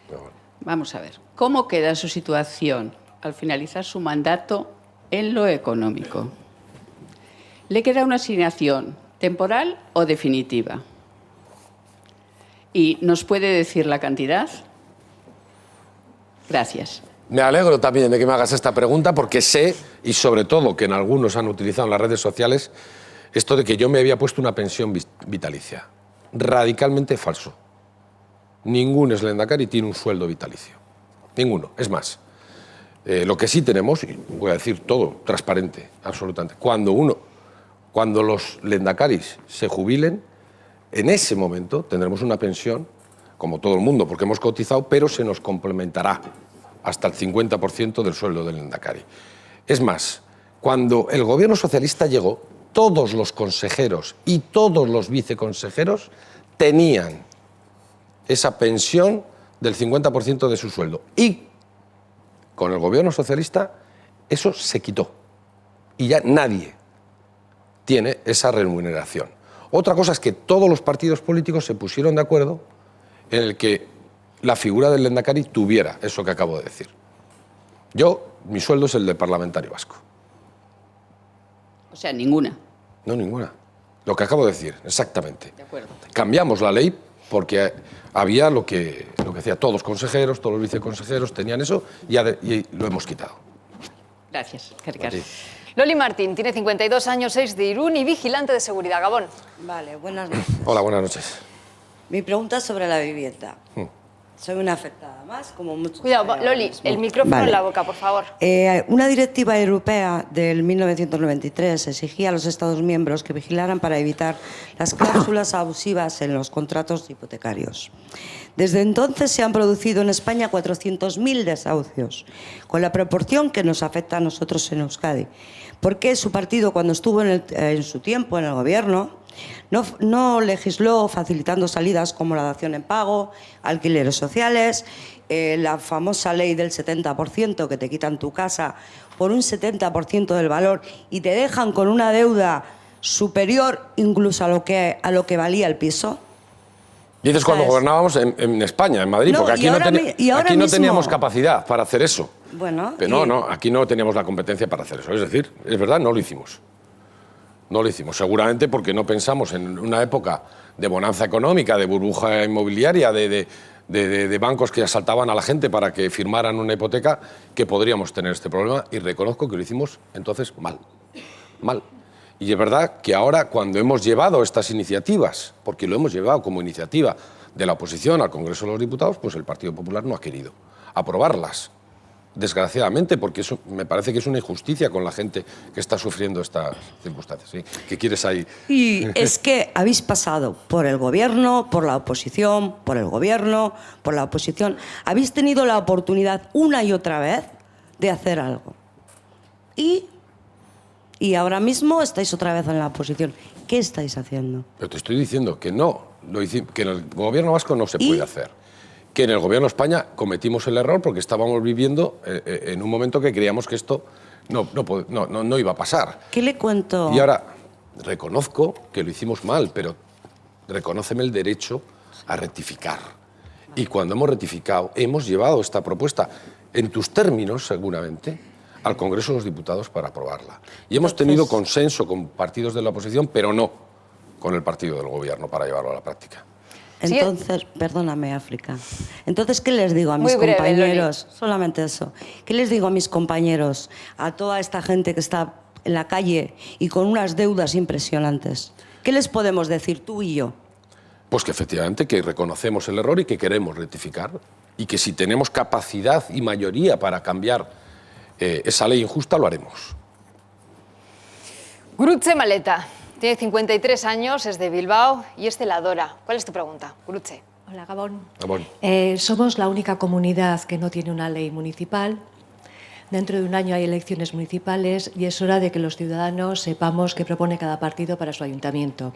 Gabón. Vamos a ver, ¿cómo queda su situación al finalizar su mandato en lo económico? ¿Le queda una asignación temporal o definitiva? ¿Y nos puede decir la cantidad? Gracias. Me alegro también de que me hagas esta pregunta porque sé, y sobre todo que en algunos han utilizado en las redes sociales, esto de que yo me había puesto una pensión vitalicia. Radicalmente falso. Ningún ex-lehendakari tiene un sueldo vitalicio. Ninguno. Es más, lo que sí tenemos, y voy a decir todo transparente, absolutamente, cuando los lehendakaris se jubilen, en ese momento tendremos una pensión, como todo el mundo, porque hemos cotizado, pero se nos complementará hasta el 50% del sueldo del lehendakari. Es más, cuando el gobierno socialista llegó, todos los consejeros y todos los viceconsejeros tenían esa pensión del 50% de su sueldo. Y con el gobierno socialista eso se quitó. Y ya nadie tiene esa remuneración. Otra cosa es que todos los partidos políticos se pusieron de acuerdo en el que la figura del lehendakari tuviera eso que acabo de decir. Mi sueldo es el de parlamentario vasco. O sea, ninguna. No, ninguna. Lo que acabo de decir, exactamente. De acuerdo. Cambiamos la ley porque había lo que decía, todos los consejeros, todos los viceconsejeros tenían eso y lo hemos quitado. Gracias, Caricas. Loli Martín tiene 52 años, es de Irún y vigilante de seguridad. Gabón. Vale, buenas noches. Hola, buenas noches. Mi pregunta es sobre la vivienda. Soy una afectada más, como muchos. Cuidado, Loli, el micrófono en la boca, por favor. Una directiva europea del 1993 exigía a los Estados miembros que vigilaran para evitar las cláusulas abusivas en los contratos hipotecarios. Desde entonces se han producido en España 400.000 desahucios, con la proporción que nos afecta a nosotros en Euskadi. ¿Por qué su partido, cuando estuvo en su tiempo en el gobierno, no legisló facilitando salidas como la dación en pago, alquileres sociales, la famosa ley del 70% que te quitan tu casa por un 70% del valor y te dejan con una deuda superior incluso a lo que valía el piso? Dices cuando gobernábamos en España, en Madrid, porque aquí no teníamos capacidad para hacer eso. Bueno, pero no, aquí no teníamos la competencia para hacer eso. Es decir, es verdad, no lo hicimos. No lo hicimos, seguramente porque no pensamos en una época de bonanza económica, de burbuja inmobiliaria, de bancos que asaltaban a la gente para que firmaran una hipoteca, que podríamos tener este problema, y reconozco que lo hicimos entonces mal. Y es verdad que ahora, cuando hemos llevado estas iniciativas, porque lo hemos llevado como iniciativa de la oposición al Congreso de los Diputados, pues el Partido Popular no ha querido aprobarlas. Desgraciadamente, porque eso me parece que es una injusticia con la gente que está sufriendo estas circunstancias. ¿Sí? ¿Qué quieres ahí? Y es que habéis pasado por el gobierno, por la oposición, por el gobierno, por la oposición. Habéis tenido la oportunidad una y otra vez de hacer algo. Y ahora mismo estáis otra vez en la oposición. ¿Qué estáis haciendo? Pero te estoy diciendo que no, que en el gobierno vasco no se puede hacer. Que en el gobierno de España cometimos el error porque estábamos viviendo en un momento que creíamos que esto no iba a pasar. ¿Qué le cuento? Y ahora reconozco que lo hicimos mal, pero reconóceme el derecho a rectificar. Y cuando hemos rectificado, hemos llevado esta propuesta, en tus términos seguramente, al Congreso de los Diputados para aprobarla. Y hemos tenido consenso con partidos de la oposición, pero no con el partido del gobierno para llevarlo a la práctica. Entonces, perdóname, África. Entonces, ¿qué les digo a mis compañeros? Loli. Solamente eso. ¿Qué les digo a mis compañeros, a toda esta gente que está en la calle y con unas deudas impresionantes? ¿Qué les podemos decir tú y yo? Pues que efectivamente que reconocemos el error y que queremos rectificar y que si tenemos capacidad y mayoría para cambiar esa ley injusta, lo haremos. Gurutze Maleta. Tiene 53 años, es de Bilbao y es celadora. ¿Cuál es tu pregunta, Gurutze? Hola, Gabón. Gabón. Somos la única comunidad que no tiene una ley municipal. Dentro de un año hay elecciones municipales y es hora de que los ciudadanos sepamos qué propone cada partido para su ayuntamiento.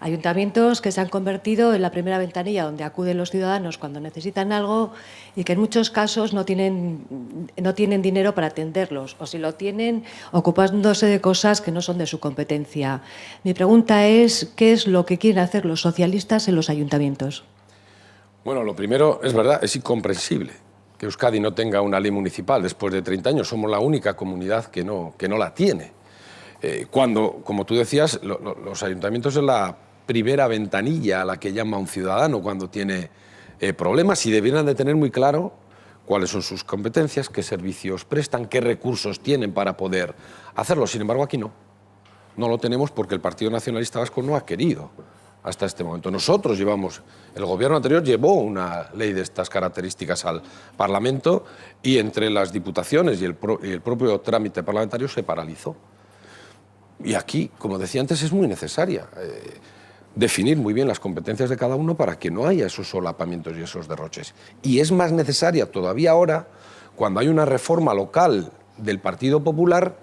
Ayuntamientos que se han convertido en la primera ventanilla donde acuden los ciudadanos cuando necesitan algo y que en muchos casos no tienen dinero para atenderlos, o si lo tienen, ocupándose de cosas que no son de su competencia. Mi pregunta es, ¿qué es lo que quieren hacer los socialistas en los ayuntamientos? Bueno, lo primero, es verdad, es incomprensible que Euskadi no tenga una ley municipal después de 30 años. Somos la única comunidad que no la tiene. Cuando, como tú decías, los ayuntamientos es la primera ventanilla a la que llama un ciudadano cuando tiene problemas y debieran de tener muy claro cuáles son sus competencias, qué servicios prestan, qué recursos tienen para poder hacerlo. Sin embargo, aquí no. No lo tenemos porque el Partido Nacionalista Vasco no ha querido hasta este momento. Nosotros el gobierno anterior llevó una ley de estas características al Parlamento y entre las diputaciones y el propio trámite parlamentario se paralizó. Y aquí, como decía antes, es muy necesaria definir muy bien las competencias de cada uno para que no haya esos solapamientos y esos derroches. Y es más necesaria todavía ahora, cuando hay una reforma local del Partido Popular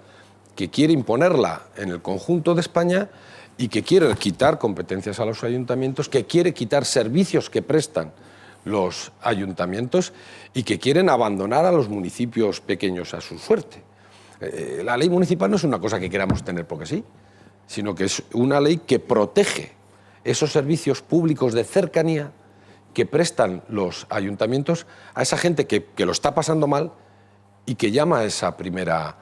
que quiere imponerla en el conjunto de España y que quiere quitar competencias a los ayuntamientos, que quiere quitar servicios que prestan los ayuntamientos y que quieren abandonar a los municipios pequeños a su suerte. La ley municipal no es una cosa que queramos tener porque sí. sino que es una ley que protege esos servicios públicos de cercanía que prestan los ayuntamientos a esa gente que lo está pasando mal y que llama a esa primera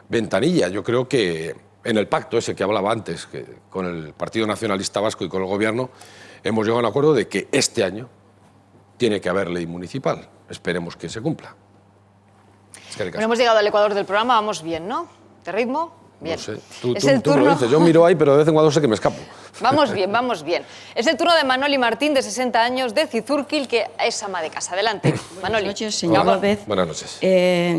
ventanilla. Yo creo que en el pacto ese que hablaba antes, que con el Partido Nacionalista Vasco y con el Gobierno, hemos llegado a un acuerdo de que este año tiene que haber ley municipal. Esperemos que se cumpla. Bueno, hemos llegado al ecuador del programa, vamos bien, ¿no? ¿De ritmo? Bien. No sé, tú Es el me lo turno. dices. Yo miro ahí, pero de vez en cuando sé que me escapo. Vamos bien, vamos bien. Es el turno de Manoli Martín, de 60 años, de Cizurquil, que es ama de casa. Adelante, Manoli. Buenas noches, señor López. Buenas noches.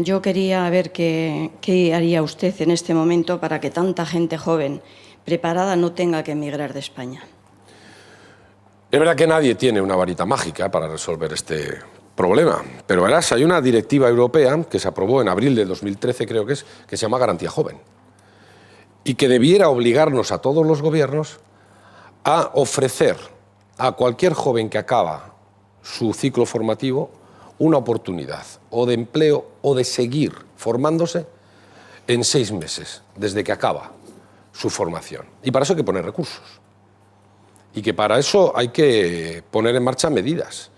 Yo quería ver qué haría usted en este momento para que tanta gente joven preparada no tenga que emigrar de España. Es verdad que nadie tiene una varita mágica para resolver este problema, pero verás, hay una directiva europea que se aprobó en abril de 2013, creo que se llama Garantía Joven, y que debiera obligarnos a todos los gobiernos a ofrecer a cualquier joven que acaba su ciclo formativo una oportunidad o de empleo o de seguir formándose en 6 meses, desde que acaba su formación. Y para eso hay que poner recursos. Y que para eso hay que poner en marcha medidas.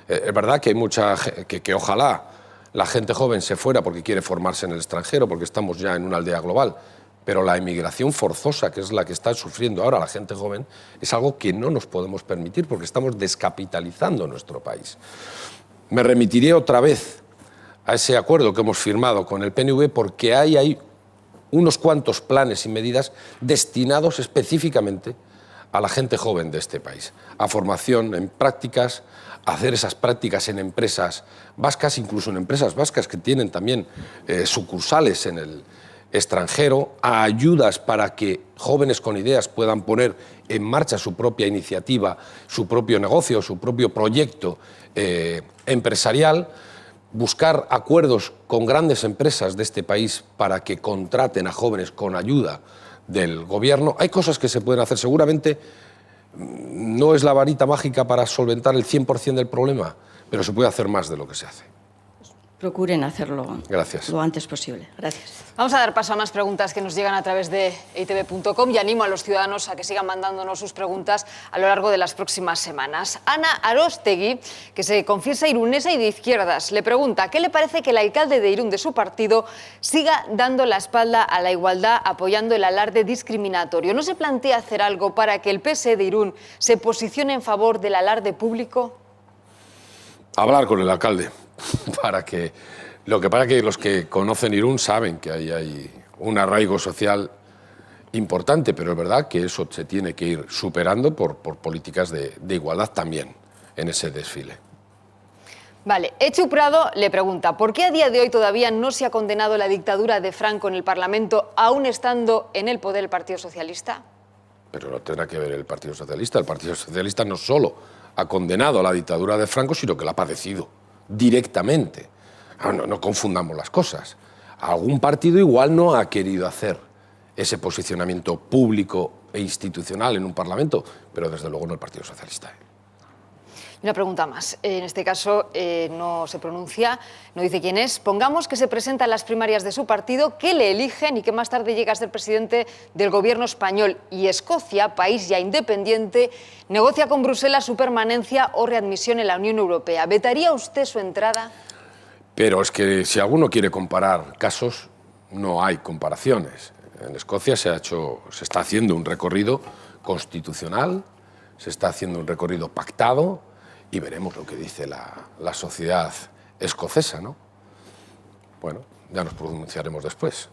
Es verdad que hay mucha que ojalá la gente joven se fuera porque quiere formarse en el extranjero, porque estamos ya en una aldea global, pero la emigración forzosa, que es la que está sufriendo ahora la gente joven, es algo que no nos podemos permitir porque estamos descapitalizando nuestro país. Me remitiré otra vez a ese acuerdo que hemos firmado con el PNV porque hay unos cuantos planes y medidas destinados específicamente a la gente joven de este país, a formación en prácticas, a hacer esas prácticas en empresas vascas, incluso en empresas vascas que tienen también sucursales en el extranjero, a ayudas para que jóvenes con ideas puedan poner en marcha su propia iniciativa, su propio negocio, su propio proyecto empresarial, buscar acuerdos con grandes empresas de este país para que contraten a jóvenes con ayuda del gobierno. Hay cosas que se pueden hacer. Seguramente no es la varita mágica para solventar el 100% del problema, pero se puede hacer más de lo que se hace. Procuren hacerlo lo antes posible. Gracias. Vamos a dar paso a más preguntas que nos llegan a través de eitv.com y animo a los ciudadanos a que sigan mandándonos sus preguntas a lo largo de las próximas semanas. Ana Arostegui, que se confiesa irunesa y de izquierdas, le pregunta ¿qué le parece que el alcalde de Irún de su partido siga dando la espalda a la igualdad apoyando el alarde discriminatorio? ¿No se plantea hacer algo para que el PSE de Irún se posicione en favor del alarde público? Hablar con el alcalde. Lo que pasa es que los que conocen Irún saben que ahí hay un arraigo social importante, pero es verdad que eso se tiene que ir superando por políticas de igualdad también en ese desfile. Vale, Echu Prado le pregunta ¿por qué a día de hoy todavía no se ha condenado la dictadura de Franco en el Parlamento, aún estando en el poder el Partido Socialista? Pero no tendrá que ver el Partido Socialista. El Partido Socialista no solo ha condenado la dictadura de Franco, sino que la ha padecido directamente. No confundamos las cosas. Algún partido igual no ha querido hacer ese posicionamiento público e institucional en un parlamento, pero desde luego no el Partido Socialista. Una pregunta más. En este caso no se pronuncia, no dice quién es. Pongamos que se presenta en las primarias de su partido, que le eligen y que más tarde llega a ser presidente del gobierno español y Escocia, país ya independiente, negocia con Bruselas su permanencia o readmisión en la Unión Europea. ¿Vetaría usted su entrada? Pero es que si alguno quiere comparar casos, no hay comparaciones. En Escocia se está haciendo un recorrido constitucional, se está haciendo un recorrido pactado y veremos lo que dice la sociedad escocesa, ¿no? Bueno, ya nos pronunciaremos después.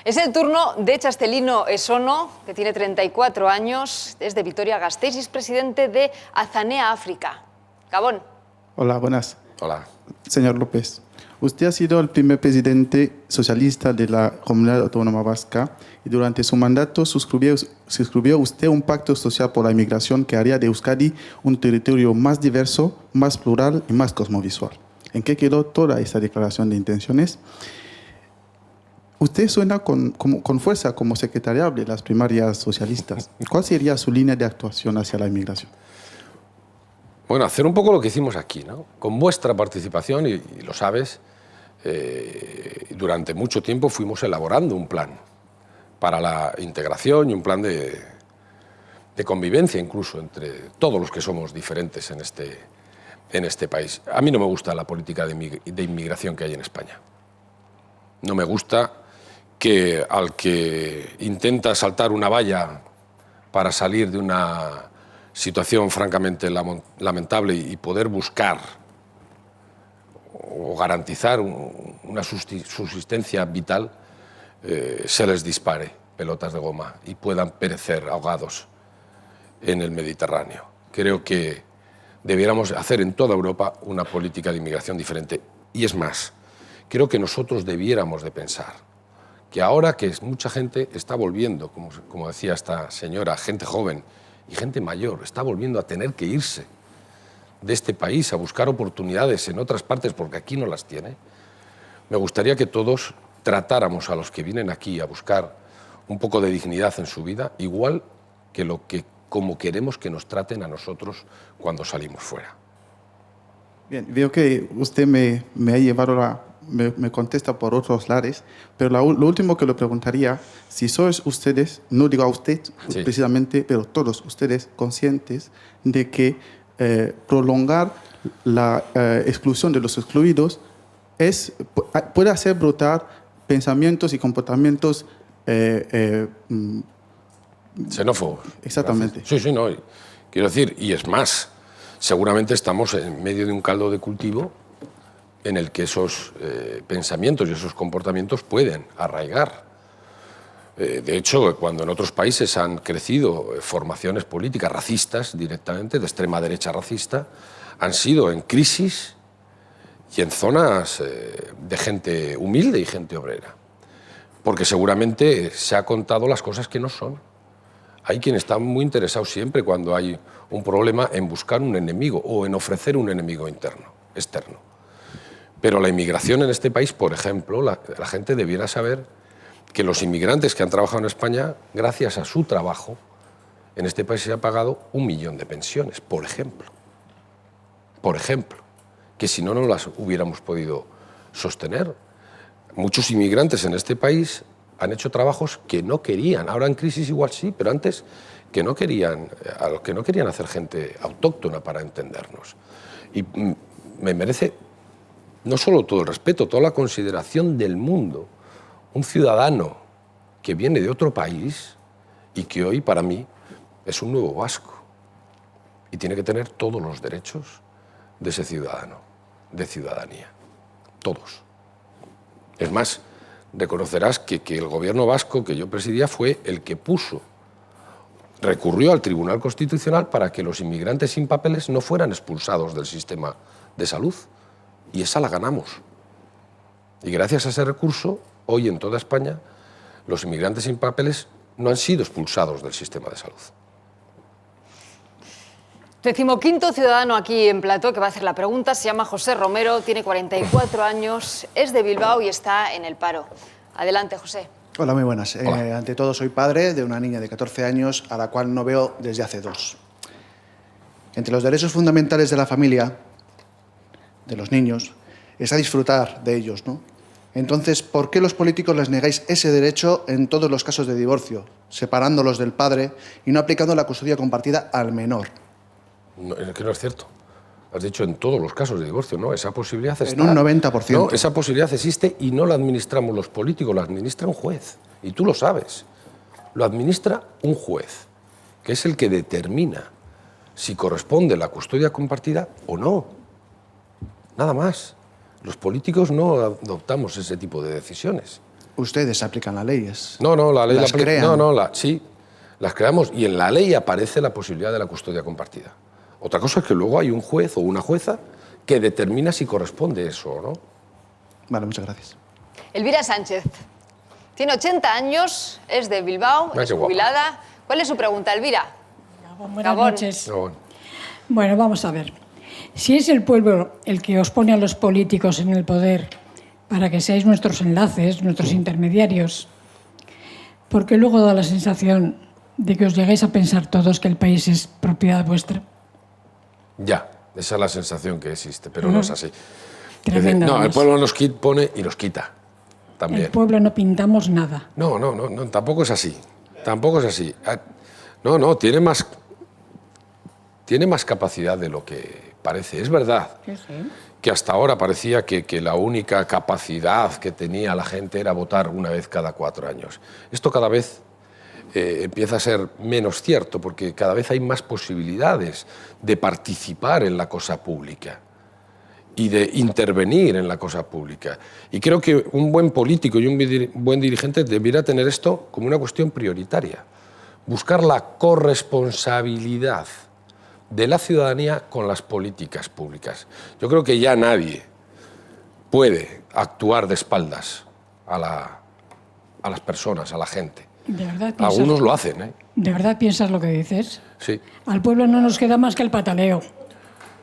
Es el turno de Chastelino Esono, que tiene 34 años, es de Vitoria-Gasteiz y es presidente de Azanea África. Gabón. Hola, buenas. Hola. Señor López, usted ha sido el primer presidente socialista de la Comunidad Autónoma Vasca y durante su mandato suscribió usted un pacto social por la inmigración que haría de Euskadi un territorio más diverso, más plural y más cosmovisual. ¿En qué quedó toda esa declaración de intenciones? Usted suena con fuerza como secretariable de las primarias socialistas. ¿Cuál sería su línea de actuación hacia la inmigración? Bueno, hacer un poco lo que hicimos aquí, ¿no? Con vuestra participación, y lo sabes, durante mucho tiempo fuimos elaborando un plan para la integración y un plan de convivencia incluso entre todos los que somos diferentes en este país. A mí no me gusta la política de inmigración que hay en España. No me gusta que al que intenta saltar una valla para salir de una situación francamente lamentable y poder buscar o garantizar una subsistencia vital, se les dispare pelotas de goma y puedan perecer ahogados en el Mediterráneo. Creo que debiéramos hacer en toda Europa una política de inmigración diferente. Y es más, creo que nosotros debiéramos de pensar que ahora que mucha gente está volviendo, como decía esta señora, gente joven y gente mayor, está volviendo a tener que irse de este país a buscar oportunidades en otras partes porque aquí no las tiene, me gustaría que todos tratáramos a los que vienen aquí a buscar un poco de dignidad en su vida, igual que como queremos que nos traten a nosotros cuando salimos fuera. Bien, veo que usted me ha llevado me contesta por otros lares, pero lo último que le preguntaría, si sois ustedes, no digo a usted precisamente, pero todos ustedes conscientes de que prolongar la exclusión de los excluidos puede hacer brotar pensamientos y comportamientos xenófobos. Exactamente. Gracias. Sí, no. Quiero decir, y es más, seguramente estamos en medio de un caldo de cultivo en el que esos pensamientos y esos comportamientos pueden arraigar. De hecho, cuando en otros países han crecido formaciones políticas racistas directamente, de extrema derecha racista, han sido en crisis y en zonas de gente humilde y gente obrera. Porque seguramente se ha contado las cosas que no son. Hay quien está muy interesado siempre cuando hay un problema en buscar un enemigo o en ofrecer un enemigo externo. Pero la inmigración en este país, por ejemplo, la gente debiera saber que los inmigrantes que han trabajado en España, gracias a su trabajo, en este país se ha pagado 1 millón de pensiones, por ejemplo. Por ejemplo, que si no, no las hubiéramos podido sostener. Muchos inmigrantes en este país han hecho trabajos que no querían, ahora en crisis igual sí, pero antes que no querían, a los que no querían hacer gente autóctona para entendernos. Y me merece no solo todo el respeto, toda la consideración del mundo. Un ciudadano que viene de otro país y que hoy para mí es un nuevo vasco y tiene que tener todos los derechos de ese ciudadano, de ciudadanía, todos. Es más, reconocerás que el gobierno vasco que yo presidía fue el que recurrió al Tribunal Constitucional para que los inmigrantes sin papeles no fueran expulsados del sistema de salud. Y esa la ganamos. Y gracias a ese recurso, hoy en toda España, los inmigrantes sin papeles no han sido expulsados del sistema de salud. 15º ciudadano aquí en plató que va a hacer la pregunta, se llama José Romero, tiene 44 años, es de Bilbao y está en el paro. Adelante, José. Hola, muy buenas. Ante todo, soy padre de una niña de 14 años a la cual no veo desde hace 2. Entre los derechos fundamentales de la familia, de los niños, está disfrutar de ellos, ¿no? Entonces, ¿por qué los políticos les negáis ese derecho en todos los casos de divorcio, separándolos del padre y no aplicando la custodia compartida al menor? No, que no es cierto. Has dicho en todos los casos de divorcio, ¿no? Esa posibilidad está. En un 90%. No, esa posibilidad existe y no la administramos los políticos, la administra un juez. Y tú lo sabes. Lo administra un juez, que es el que determina si corresponde la custodia compartida o no. Nada más. Los políticos no adoptamos ese tipo de decisiones. Ustedes aplican las leyes. No, la ley las crean. Sí, las creamos y en la ley aparece la posibilidad de la custodia compartida. Otra cosa es que luego hay un juez o una jueza que determina si corresponde eso o no. Vale, muchas gracias. Elvira Sánchez. Tiene 80 años, es de Bilbao, es jubilada. ¿Cuál es su pregunta, Elvira? Buenas noches. Bueno, vamos a ver. Si es el pueblo el que os pone a los políticos en el poder para que seáis nuestros enlaces, nuestros intermediarios, ¿por qué luego da la sensación de que os lleguéis a pensar todos que el país es propiedad vuestra? Ya, esa es la sensación que existe, pero no es así. Tremendo. No, el pueblo nos pone y nos quita. también. El pueblo no pintamos nada. No, tampoco es así. Tampoco es así. No, tiene más capacidad de lo que parece. Es verdad que hasta ahora parecía que la única capacidad que tenía la gente era votar una vez cada 4 años. Esto cada vez empieza a ser menos cierto, porque cada vez hay más posibilidades de participar en la cosa pública y de intervenir en la cosa pública. Y creo que un buen político y un buen dirigente debiera tener esto como una cuestión prioritaria. Buscar la corresponsabilidad de la ciudadanía con las políticas públicas. Yo creo que ya nadie puede actuar de espaldas a las personas, a la gente. ¿De verdad piensas? Algunos lo hacen, ¿eh? ¿De verdad piensas lo que dices? Sí. Al pueblo no nos queda más que el pataleo.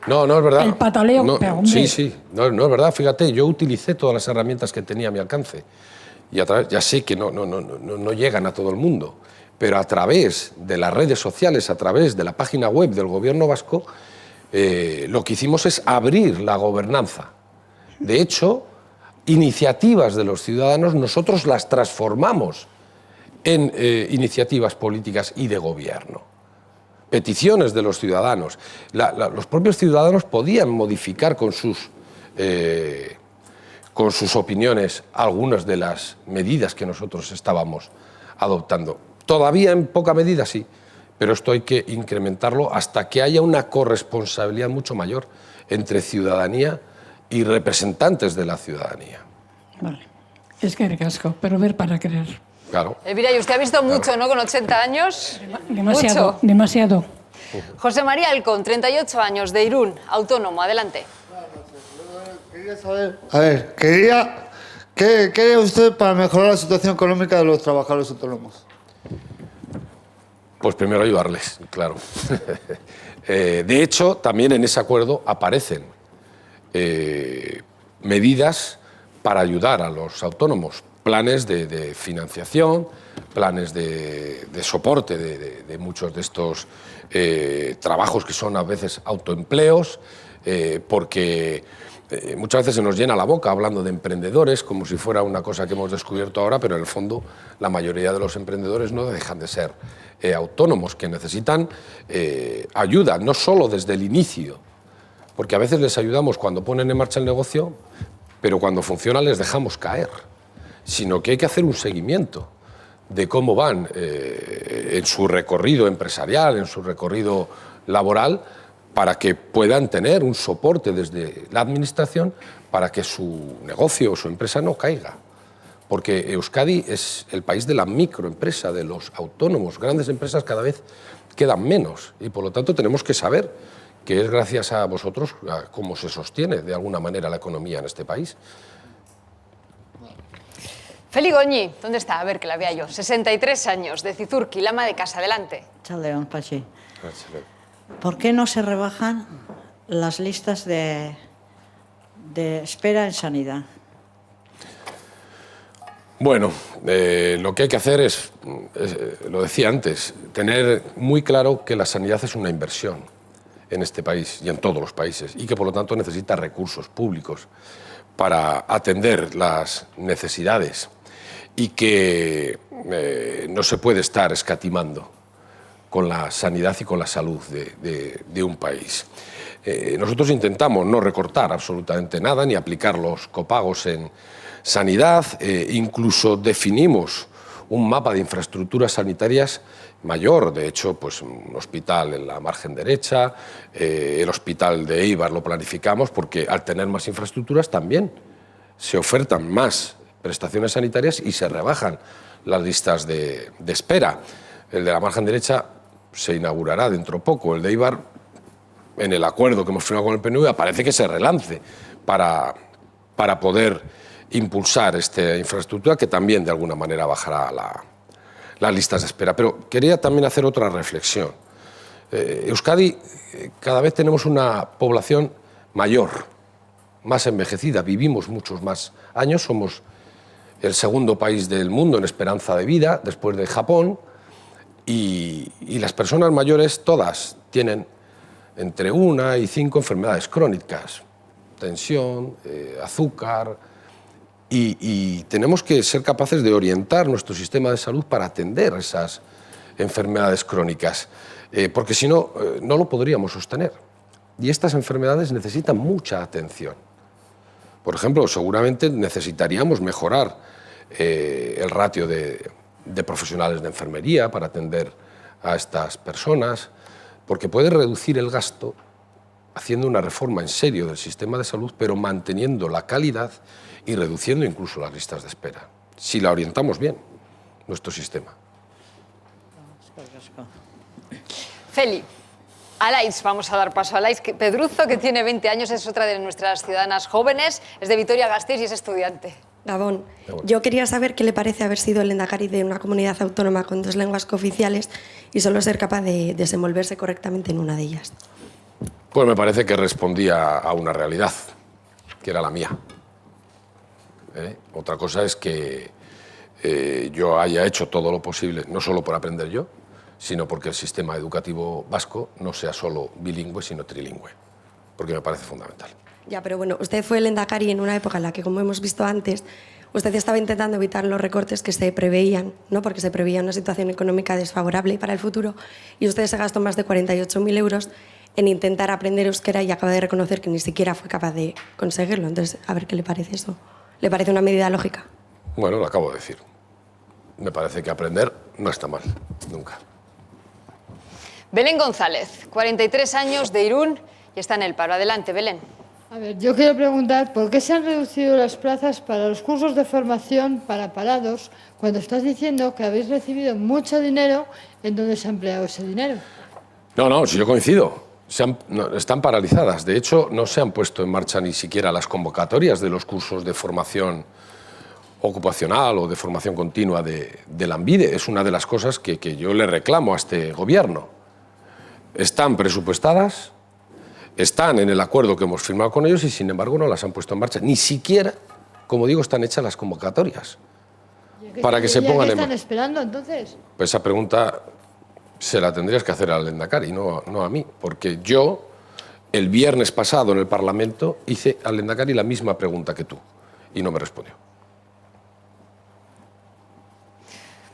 No es verdad. El pataleo, no, pero hombre. Sí, no es verdad. Fíjate, yo utilicé todas las herramientas que tenía a mi alcance. Y ya sé que no llegan a todo el mundo, pero a través de las redes sociales, a través de la página web del Gobierno vasco, lo que hicimos es abrir la gobernanza. De hecho, iniciativas de los ciudadanos nosotros las transformamos en iniciativas políticas y de gobierno. Peticiones de los ciudadanos. Los propios ciudadanos podían modificar con sus opiniones algunas de las medidas que nosotros estábamos adoptando. Todavía en poca medida sí, pero esto hay que incrementarlo hasta que haya una corresponsabilidad mucho mayor entre ciudadanía y representantes de la ciudadanía. Vale. Es que ricasco, pero ver para creer. Claro. Elvira, y usted ha visto mucho, ¿no? Con 80 años. Demasiado, Mucho. demasiado. José María Alcón, 38 años, de Irún, autónomo. Adelante. Quería saber, ¿qué haría usted para mejorar la situación económica de los trabajadores autónomos? Pues primero ayudarles, claro. De hecho, también en ese acuerdo aparecen medidas para ayudar a los autónomos, planes de financiación, planes de soporte de muchos de estos trabajos que son a veces autoempleos, porque muchas veces se nos llena la boca hablando de emprendedores como si fuera una cosa que hemos descubierto ahora, pero en el fondo la mayoría de los emprendedores no dejan de ser autónomos, que necesitan ayuda, no solo desde el inicio, porque a veces les ayudamos cuando ponen en marcha el negocio, pero cuando funciona les dejamos caer, sino que hay que hacer un seguimiento de cómo van en su recorrido empresarial, en su recorrido laboral, para que puedan tener un soporte desde la administración para que su negocio o su empresa no caiga. Porque Euskadi es el país de la microempresa, de los autónomos. Grandes empresas cada vez quedan menos y por lo tanto tenemos que saber que es gracias a vosotros a cómo se sostiene de alguna manera la economía en este país. Feli Goñi, ¿dónde está? A ver, que la vea yo. 63 años, de Cizurki, Lama de Casa. Adelante. Chaldeón, Pachi. ¿Por qué no se rebajan las listas de espera en sanidad? Bueno, lo que hay que hacer es, lo decía antes, tener muy claro que la sanidad es una inversión en este país y en todos los países y que por lo tanto necesita recursos públicos para atender las necesidades y que no se puede estar escatimando con la sanidad y con la salud de un país. Nosotros intentamos no recortar absolutamente nada ni aplicar los copagos en sanidad, incluso definimos un mapa de infraestructuras sanitarias mayor, de hecho, pues un hospital en la margen derecha, el hospital de Eibar lo planificamos porque al tener más infraestructuras también se ofertan más prestaciones sanitarias y se rebajan las listas de espera. El de la margen derecha se inaugurará dentro poco, el de Eibar, en el acuerdo que hemos firmado con el PNV, parece que se relance para poder impulsar esta infraestructura que también de alguna manera bajará las listas de espera. Pero quería también hacer otra reflexión. Euskadi, cada vez tenemos una población mayor, más envejecida, vivimos muchos más años, somos el segundo país del mundo en esperanza de vida, después de Japón, y las personas mayores todas tienen entre 1 y 5 enfermedades crónicas, tensión, azúcar, y tenemos que ser capaces de orientar nuestro sistema de salud para atender esas enfermedades crónicas, porque si no, no lo podríamos sostener. Y estas enfermedades necesitan mucha atención. Por ejemplo, seguramente necesitaríamos mejorar el ratio de profesionales de enfermería para atender a estas personas, porque puede reducir el gasto haciendo una reforma en serio del sistema de salud, pero manteniendo la calidad y reduciendo incluso las listas de espera, si la orientamos bien, nuestro sistema. Feli, Alaiz, vamos a dar paso a Alaiz. Pedruzo, que tiene 20 años, es otra de nuestras ciudadanas jóvenes, es de Vitoria-Gasteiz y es estudiante. Gabón, yo quería saber qué le parece haber sido el lehendakari de una comunidad autónoma con 2 lenguas cooficiales y solo ser capaz de desenvolverse correctamente en una de ellas. Pues me parece que respondía a una realidad, que era la mía. Otra cosa es que yo haya hecho todo lo posible, no solo por aprender yo, sino porque el sistema educativo vasco no sea solo bilingüe, sino trilingüe, porque me parece fundamental. Ya, pero bueno, usted fue el lehendakari en una época en la que, como hemos visto antes, usted estaba intentando evitar los recortes que se preveían, ¿no? Porque se preveía una situación económica desfavorable para el futuro, y usted se gastó más de 48.000 euros en intentar aprender euskera y acaba de reconocer que ni siquiera fue capaz de conseguirlo. Entonces, a ver qué le parece eso. ¿Le parece una medida lógica? Bueno, lo acabo de decir. Me parece que aprender no está mal, nunca. Belén González, 43 años, de Irún, y está en el paro. Adelante, Belén. A ver, yo quiero preguntar, ¿por qué se han reducido las plazas para los cursos de formación para parados cuando estás diciendo que habéis recibido mucho dinero? ¿En dónde se ha empleado ese dinero? No, si yo coincido. Están paralizadas. De hecho, no se han puesto en marcha ni siquiera las convocatorias de los cursos de formación ocupacional o de formación continua de Lanbide. Es una de las cosas que yo le reclamo a este gobierno. Están presupuestadas, están en el acuerdo que hemos firmado con ellos y, sin embargo, no las han puesto en marcha. Ni siquiera, como digo, están hechas las convocatorias para que se pongan en marcha. ¿Qué están esperando, entonces? Pues esa pregunta se la tendrías que hacer al lehendakari, no a mí, porque yo, el viernes pasado en el Parlamento, hice al lehendakari la misma pregunta que tú y no me respondió.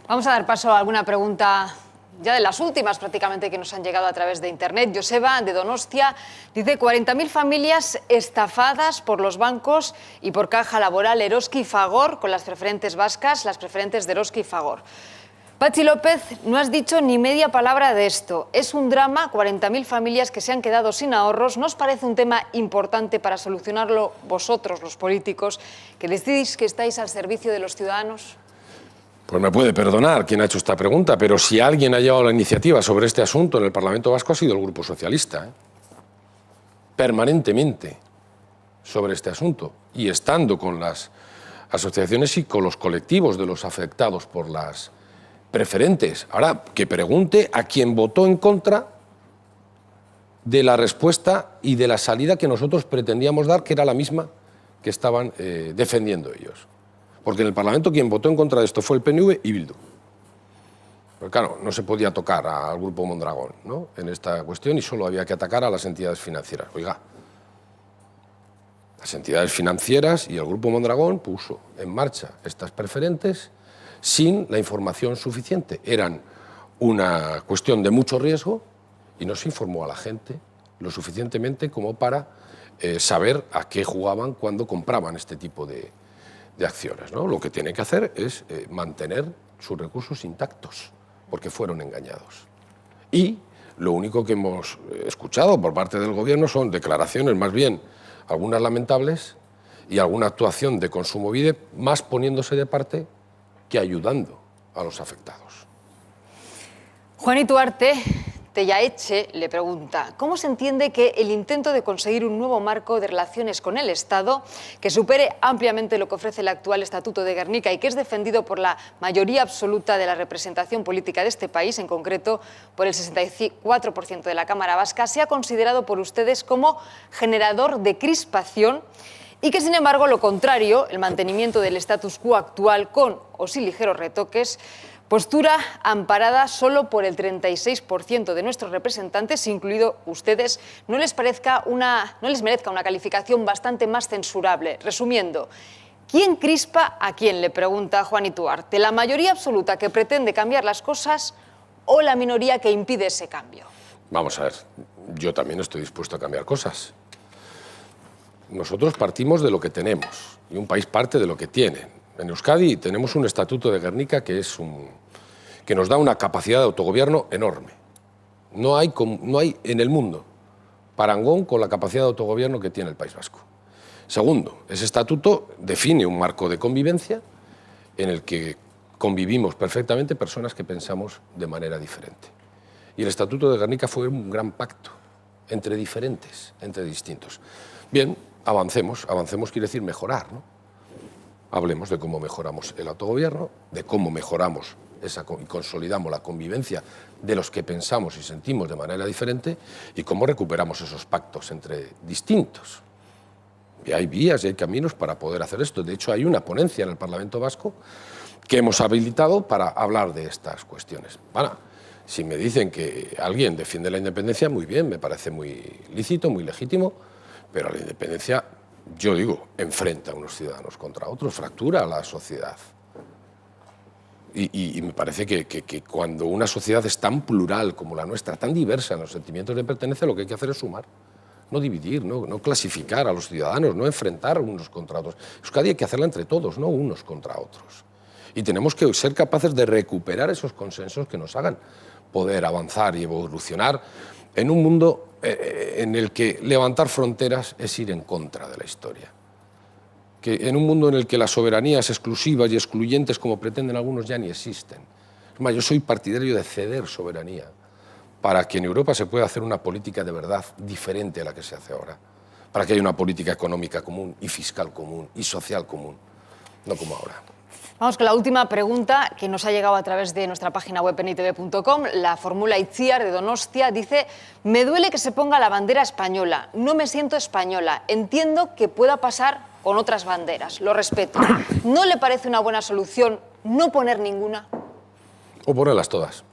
Vamos a dar paso a alguna pregunta, ya de las últimas prácticamente, que nos han llegado a través de Internet. Joseba, de Donostia, dice: 40.000 familias estafadas por los bancos y por Caja Laboral, Eroski y Fagor, con las preferentes vascas, las preferentes de Eroski y Fagor. Patxi López, no has dicho ni media palabra de esto. Es un drama, 40.000 familias que se han quedado sin ahorros. ¿No os parece un tema importante para solucionarlo vosotros, los políticos, que decidís que estáis al servicio de los ciudadanos? Pues me puede perdonar quien ha hecho esta pregunta, pero si alguien ha llevado la iniciativa sobre este asunto en el Parlamento Vasco ha sido el Grupo Socialista, permanentemente sobre este asunto, y estando con las asociaciones y con los colectivos de los afectados por las preferentes. Ahora, que pregunte a quien votó en contra de la respuesta y de la salida que nosotros pretendíamos dar, que era la misma que estaban defendiendo ellos. Porque en el Parlamento quien votó en contra de esto fue el PNV y Bildu. Pero claro, no se podía tocar al Grupo Mondragón, ¿no?, en esta cuestión, y solo había que atacar a las entidades financieras. Oiga, las entidades financieras y el Grupo Mondragón puso en marcha estas preferentes sin la información suficiente. Eran una cuestión de mucho riesgo y no se informó a la gente lo suficientemente como para saber a qué jugaban cuando compraban este tipo de acciones, ¿no? Lo que tienen que hacer es mantener sus recursos intactos, porque fueron engañados. Y lo único que hemos escuchado por parte del Gobierno son declaraciones, más bien algunas lamentables, y alguna actuación de Kontsumobide más poniéndose de parte que ayudando a los afectados. Juan Ituarte Tellaeche le pregunta: ¿cómo se entiende que el intento de conseguir un nuevo marco de relaciones con el Estado que supere ampliamente lo que ofrece el actual Estatuto de Gernika y que es defendido por la mayoría absoluta de la representación política de este país, en concreto por el 64% de la Cámara Vasca, sea considerado por ustedes como generador de crispación y que, sin embargo, lo contrario, el mantenimiento del status quo actual con o sin ligeros retoques, postura amparada solo por el 36% de nuestros representantes, incluido ustedes, no les merezca una calificación bastante más censurable? Resumiendo, ¿Quién crispa a quién?, le pregunta Juan Ituarte. ¿La mayoría absoluta que pretende cambiar las cosas o la minoría que impide ese cambio? Vamos a ver, yo también estoy dispuesto a cambiar cosas. Nosotros partimos de lo que tenemos y un país parte de lo que tiene. En Euskadi tenemos un Estatuto de Gernika que nos da una capacidad de autogobierno enorme. No hay en el mundo parangón con la capacidad de autogobierno que tiene el País Vasco. Segundo, ese estatuto define un marco de convivencia en el que convivimos perfectamente personas que pensamos de manera diferente. Y el Estatuto de Gernika fue un gran pacto entre diferentes, entre distintos. Bien, avancemos quiere decir mejorar, ¿no? Hablemos de cómo mejoramos el autogobierno, de cómo mejoramos y consolidamos la convivencia de los que pensamos y sentimos de manera diferente y cómo recuperamos esos pactos entre distintos. Y hay vías y hay caminos para poder hacer esto. De hecho, hay una ponencia en el Parlamento Vasco que hemos habilitado para hablar de estas cuestiones. Bueno, si me dicen que alguien defiende la independencia, muy bien, me parece muy lícito, muy legítimo, pero la independencia, yo digo, enfrenta a unos ciudadanos contra otros, fractura a la sociedad. Y me parece que cuando una sociedad es tan plural como la nuestra, tan diversa en los sentimientos de pertenencia, lo que hay que hacer es sumar. No dividir, no clasificar a los ciudadanos, no enfrentar unos contra otros. Euskadi hay que hacerla entre todos, no unos contra otros. Y tenemos que ser capaces de recuperar esos consensos que nos hagan poder avanzar y evolucionar en un mundo en el que levantar fronteras es ir en contra de la historia. Que en un mundo en el que las soberanías exclusivas y excluyentes, como pretenden algunos, ya ni existen. Es más, yo soy partidario de ceder soberanía para que en Europa se pueda hacer una política de verdad diferente a la que se hace ahora, para que haya una política económica común y fiscal común y social común, no como ahora. Vamos con la última pregunta que nos ha llegado a través de nuestra página web nitv.com. La formula Itziar de Donostia, dice: me duele que se ponga la bandera española, no me siento española, entiendo que pueda pasar con otras banderas, lo respeto. ¿No le parece una buena solución no poner ninguna? O ponerlas todas.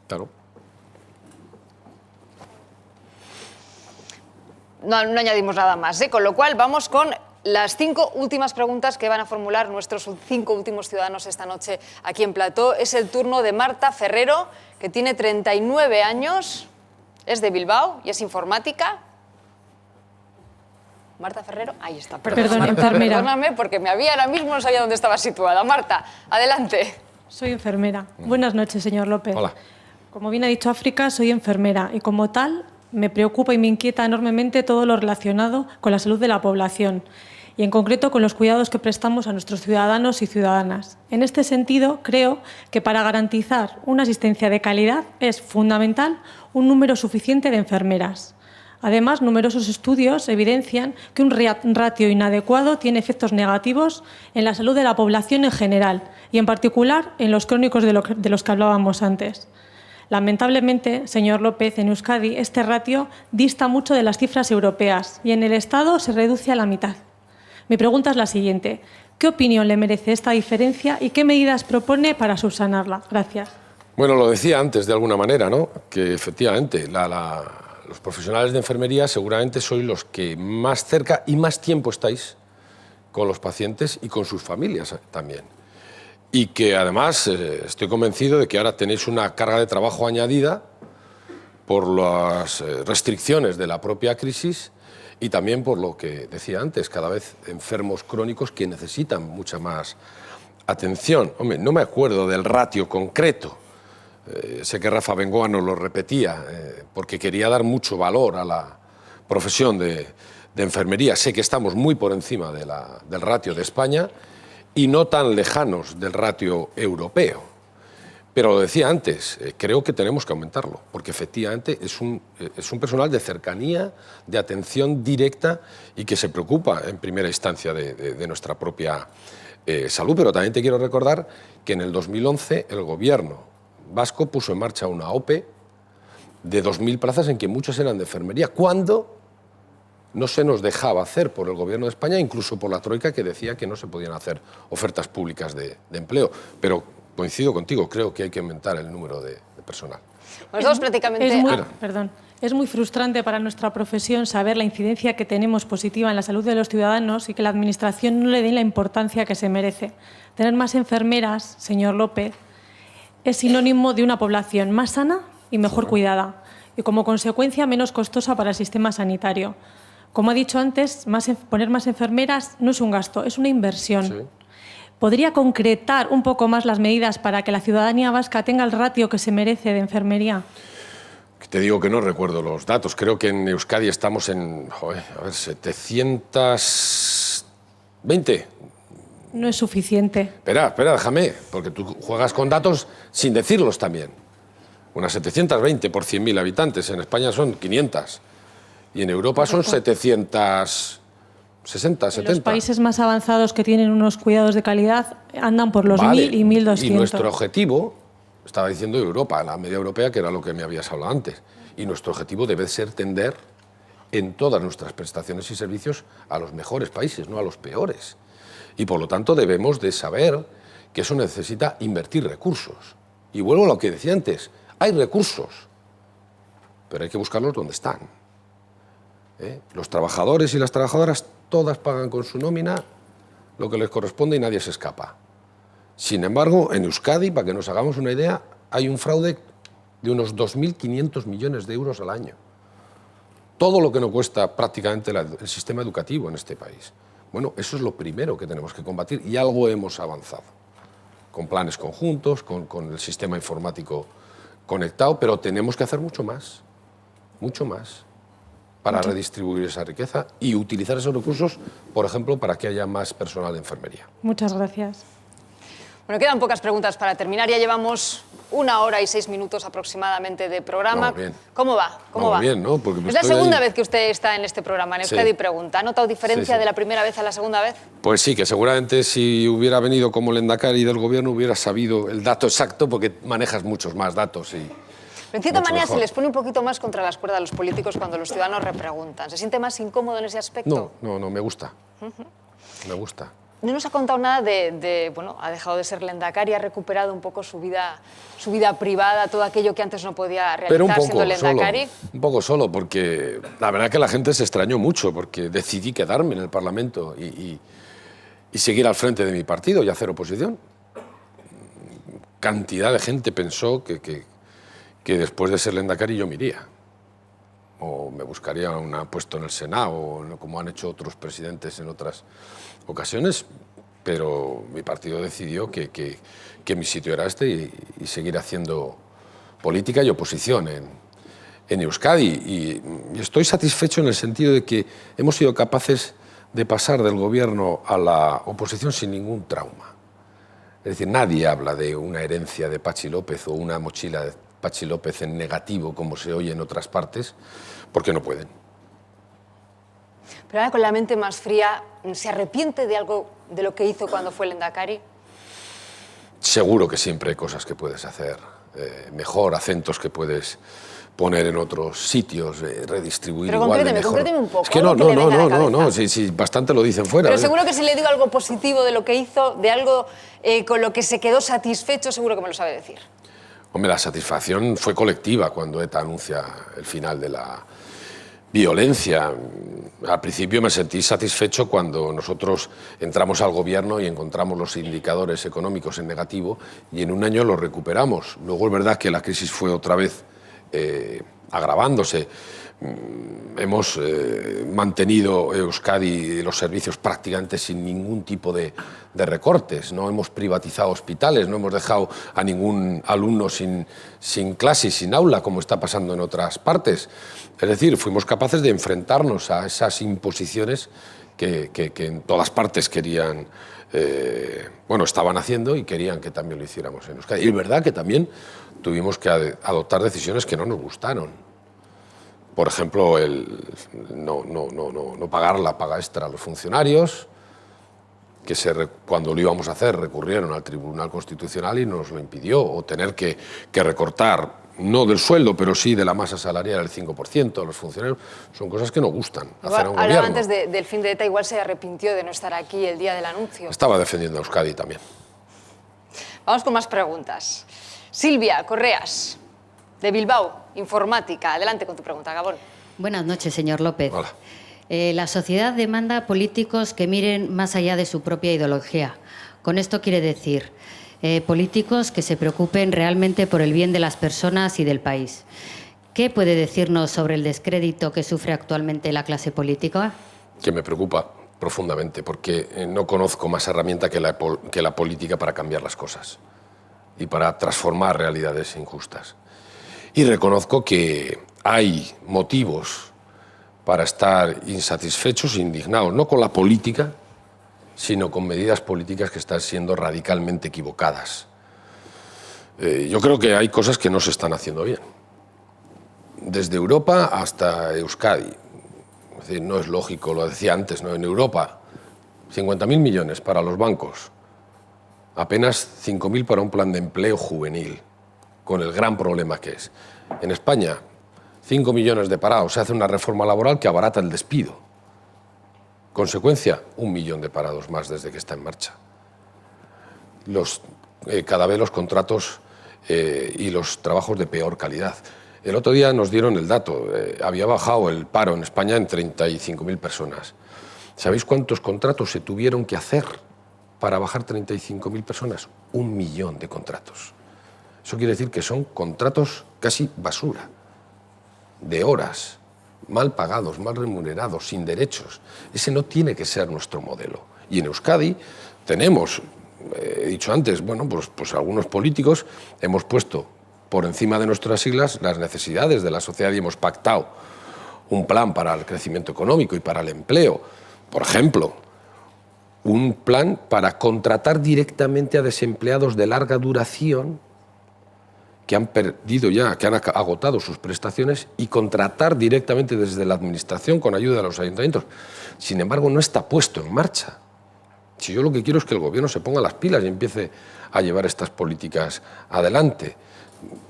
Claro. No añadimos nada más, ¿eh? Con lo cual vamos con las 5 últimas preguntas que van a formular nuestros 5 últimos ciudadanos esta noche aquí en Plató. Es el turno de Marta Ferrero, que tiene 39 años, es de Bilbao y es informática. Marta Ferrero, ahí está. Perdón, Marta, enfermera. Perdóname, porque ahora mismo no sabía dónde estaba situada. Marta, adelante. Soy enfermera. Buenas noches, señor López. Hola. Como bien ha dicho África, soy enfermera y como tal me preocupa y me inquieta enormemente todo lo relacionado con la salud de la población y en concreto con los cuidados que prestamos a nuestros ciudadanos y ciudadanas. En este sentido, creo que para garantizar una asistencia de calidad es fundamental un número suficiente de enfermeras. Además, numerosos estudios evidencian que un ratio inadecuado tiene efectos negativos en la salud de la población en general y en particular en los crónicos de los que hablábamos antes. Lamentablemente, señor López, en Euskadi este ratio dista mucho de las cifras europeas y en el Estado se reduce a la mitad. Mi pregunta es la siguiente: ¿qué opinión le merece esta diferencia y qué medidas propone para subsanarla? Gracias. Bueno, lo decía antes de alguna manera, ¿no? Que efectivamente los profesionales de enfermería seguramente sois los que más cerca y más tiempo estáis con los pacientes y con sus familias también. Y que además estoy convencido de que ahora tenéis una carga de trabajo añadida por las restricciones de la propia crisis y también por lo que decía antes, cada vez enfermos crónicos que necesitan mucha más atención. Hombre, no me acuerdo del ratio concreto. Sé que Rafa Bengoa nos lo repetía, porque quería dar mucho valor a la profesión de enfermería. Sé que estamos muy por encima del ratio de España y no tan lejanos del ratio europeo. Pero lo decía antes, creo que tenemos que aumentarlo, porque efectivamente es un personal de cercanía, de atención directa y que se preocupa en primera instancia de nuestra propia salud. Pero también te quiero recordar que en el 2011 el gobierno vasco puso en marcha una OPE de 2.000 plazas en que muchas eran de enfermería, cuando no se nos dejaba hacer por el Gobierno de España, incluso por la Troika, que decía que no se podían hacer ofertas públicas de empleo. Pero coincido contigo, creo que hay que aumentar el número de personal. Pues todos prácticamente... Es muy frustrante para nuestra profesión saber la incidencia que tenemos positiva en la salud de los ciudadanos y que la Administración no le dé la importancia que se merece. Tener más enfermeras, señor López, es sinónimo de una población más sana y mejor cuidada, y como consecuencia menos costosa para el sistema sanitario. Como ha dicho antes, poner más enfermeras no es un gasto, es una inversión. Sí. ¿Podría concretar un poco más las medidas para que la ciudadanía vasca tenga el ratio que se merece de enfermería? Te digo que no recuerdo los datos. Creo que en Euskadi estamos en 720. No es suficiente. Espera, déjame, porque tú juegas con datos sin decirlos también. Unas 720 por 100.000 habitantes. En España son 500. Y en Europa son 760, 70. Los países más avanzados que tienen unos cuidados de calidad andan por los 1.000 y 1.200. Y nuestro objetivo, estaba diciendo Europa, la media europea, que era lo que me habías hablado antes, y nuestro objetivo debe ser tender en todas nuestras prestaciones y servicios a los mejores países, no a los peores. Y por lo tanto debemos de saber que eso necesita invertir recursos. Y vuelvo a lo que decía antes, hay recursos, pero hay que buscarlos donde están. Los trabajadores y las trabajadoras todas pagan con su nómina lo que les corresponde y nadie se escapa. Sin embargo, en Euskadi, para que nos hagamos una idea, hay un fraude de unos 2.500 millones de euros al año. Todo lo que nos cuesta prácticamente el sistema educativo en este país. Bueno, eso es lo primero que tenemos que combatir y algo hemos avanzado. Con planes conjuntos, con el sistema informático conectado, pero tenemos que hacer mucho más para redistribuir esa riqueza y utilizar esos recursos, por ejemplo, para que haya más personal de enfermería. Muchas gracias. Bueno, quedan pocas preguntas para terminar. Ya llevamos 1 hora y 6 minutos aproximadamente de programa. Bien. ¿Cómo va? ¿Cómo va? Bien, ¿no? Porque es la segunda vez que usted está en este programa, en Euskadi Pregunta. ¿Ha notado diferencia de la primera vez a la segunda vez? Pues sí, que seguramente si hubiera venido como Lehendakari del Gobierno hubiera sabido el dato exacto, porque manejas muchos más datos. Pero en cierta manera se les pone un poquito más contra las cuerdas a los políticos cuando los ciudadanos repreguntan. ¿Se siente más incómodo en ese aspecto? No, me gusta. Me gusta. No nos ha contado nada bueno, ha dejado de ser Lehendakari, ha recuperado un poco su vida privada, todo aquello que antes no podía realizar siendo Lehendakari. Un poco solo, porque la verdad que la gente se extrañó mucho, porque decidí quedarme en el Parlamento y seguir al frente de mi partido y hacer oposición. Cantidad de gente pensó que después de ser Lehendakari yo me iría. O me buscaría un puesto en el Senado, como han hecho otros presidentes en otras ocasiones, pero mi partido decidió que mi sitio era este y seguir haciendo política y oposición en Euskadi. Y estoy satisfecho en el sentido de que hemos sido capaces de pasar del gobierno a la oposición sin ningún trauma. Es decir, nadie habla de una herencia de Patxi López o una mochila de Patxi López en negativo, como se oye en otras partes, porque no pueden. Pero ahora con la mente más fría, ¿se arrepiente de algo de lo que hizo cuando fue Lehendakari? Seguro que siempre hay cosas que puedes hacer mejor, acentos que puedes poner en otros sitios, redistribuir pero igual de mejor. Concréteme un poco. Es que no, sí, bastante lo dicen fuera. Pero seguro que si le digo algo positivo de lo que hizo, de algo con lo que se quedó satisfecho, seguro que me lo sabe decir. Hombre, la satisfacción fue colectiva cuando ETA anuncia el final de la violencia. Al principio me sentí satisfecho cuando nosotros entramos al gobierno y encontramos los indicadores económicos en negativo y en un año los recuperamos. Luego es verdad que la crisis fue otra vez agravándose. Hemos mantenido Euskadi los servicios prácticamente sin ningún tipo de recortes. No hemos privatizado hospitales, no hemos dejado a ningún alumno sin clase y sin aula, como está pasando en otras partes. Es decir, fuimos capaces de enfrentarnos a esas imposiciones que en todas partes querían, estaban haciendo y querían que también lo hiciéramos en Euskadi. Y es verdad que también tuvimos que adoptar decisiones que no nos gustaron. Por ejemplo, no pagar la paga extra a los funcionarios, que cuando lo íbamos a hacer recurrieron al Tribunal Constitucional y nos lo impidió, o tener que recortar, no del sueldo, pero sí de la masa salarial el 5% a los funcionarios. Son cosas que no gustan hacer a un gobierno. Antes del fin de ETA igual se arrepintió de no estar aquí el día del anuncio. Estaba defendiendo a Euskadi también. Vamos con más preguntas. Silvia Correas. de Bilbao, informática. Adelante con tu pregunta, Gabón. Buenas noches, señor López. Hola. La sociedad demanda políticos que miren más allá de su propia ideología. Con esto quiere decir políticos que se preocupen realmente por el bien de las personas y del país. ¿Qué puede decirnos sobre el descrédito que sufre actualmente la clase política? Que me preocupa profundamente, porque no conozco más herramienta que la política para cambiar las cosas y para transformar realidades injustas. Y reconozco que hay motivos para estar insatisfechos e indignados, no con la política, sino con medidas políticas que están siendo radicalmente equivocadas. Yo creo que hay cosas que no se están haciendo bien. Desde Europa hasta Euskadi. Es decir, no es lógico, lo decía antes, ¿no? En Europa, 50.000 millones para los bancos, apenas 5.000 para un plan de empleo juvenil, con el gran problema que es. En España, 5 millones de parados, se hace una reforma laboral que abarata el despido. Consecuencia, 1 millón de parados más desde que está en marcha. Cada vez los contratos y los trabajos de peor calidad. El otro día nos dieron el dato, había bajado el paro en España en 35.000 personas. ¿Sabéis cuántos contratos se tuvieron que hacer para bajar 35.000 personas? 1 millón de contratos. Eso quiere decir que son contratos casi basura, de horas, mal pagados, mal remunerados, sin derechos. Ese no tiene que ser nuestro modelo. Y en Euskadi tenemos, he dicho antes, bueno, pues algunos políticos hemos puesto por encima de nuestras siglas las necesidades de la sociedad y hemos pactado un plan para el crecimiento económico y para el empleo. Por ejemplo, un plan para contratar directamente a desempleados de larga duración que han perdido ya, que han agotado sus prestaciones y contratar directamente desde la administración con ayuda de los ayuntamientos. Sin embargo, no está puesto en marcha. Si yo lo que quiero es que el gobierno se ponga las pilas y empiece a llevar estas políticas adelante,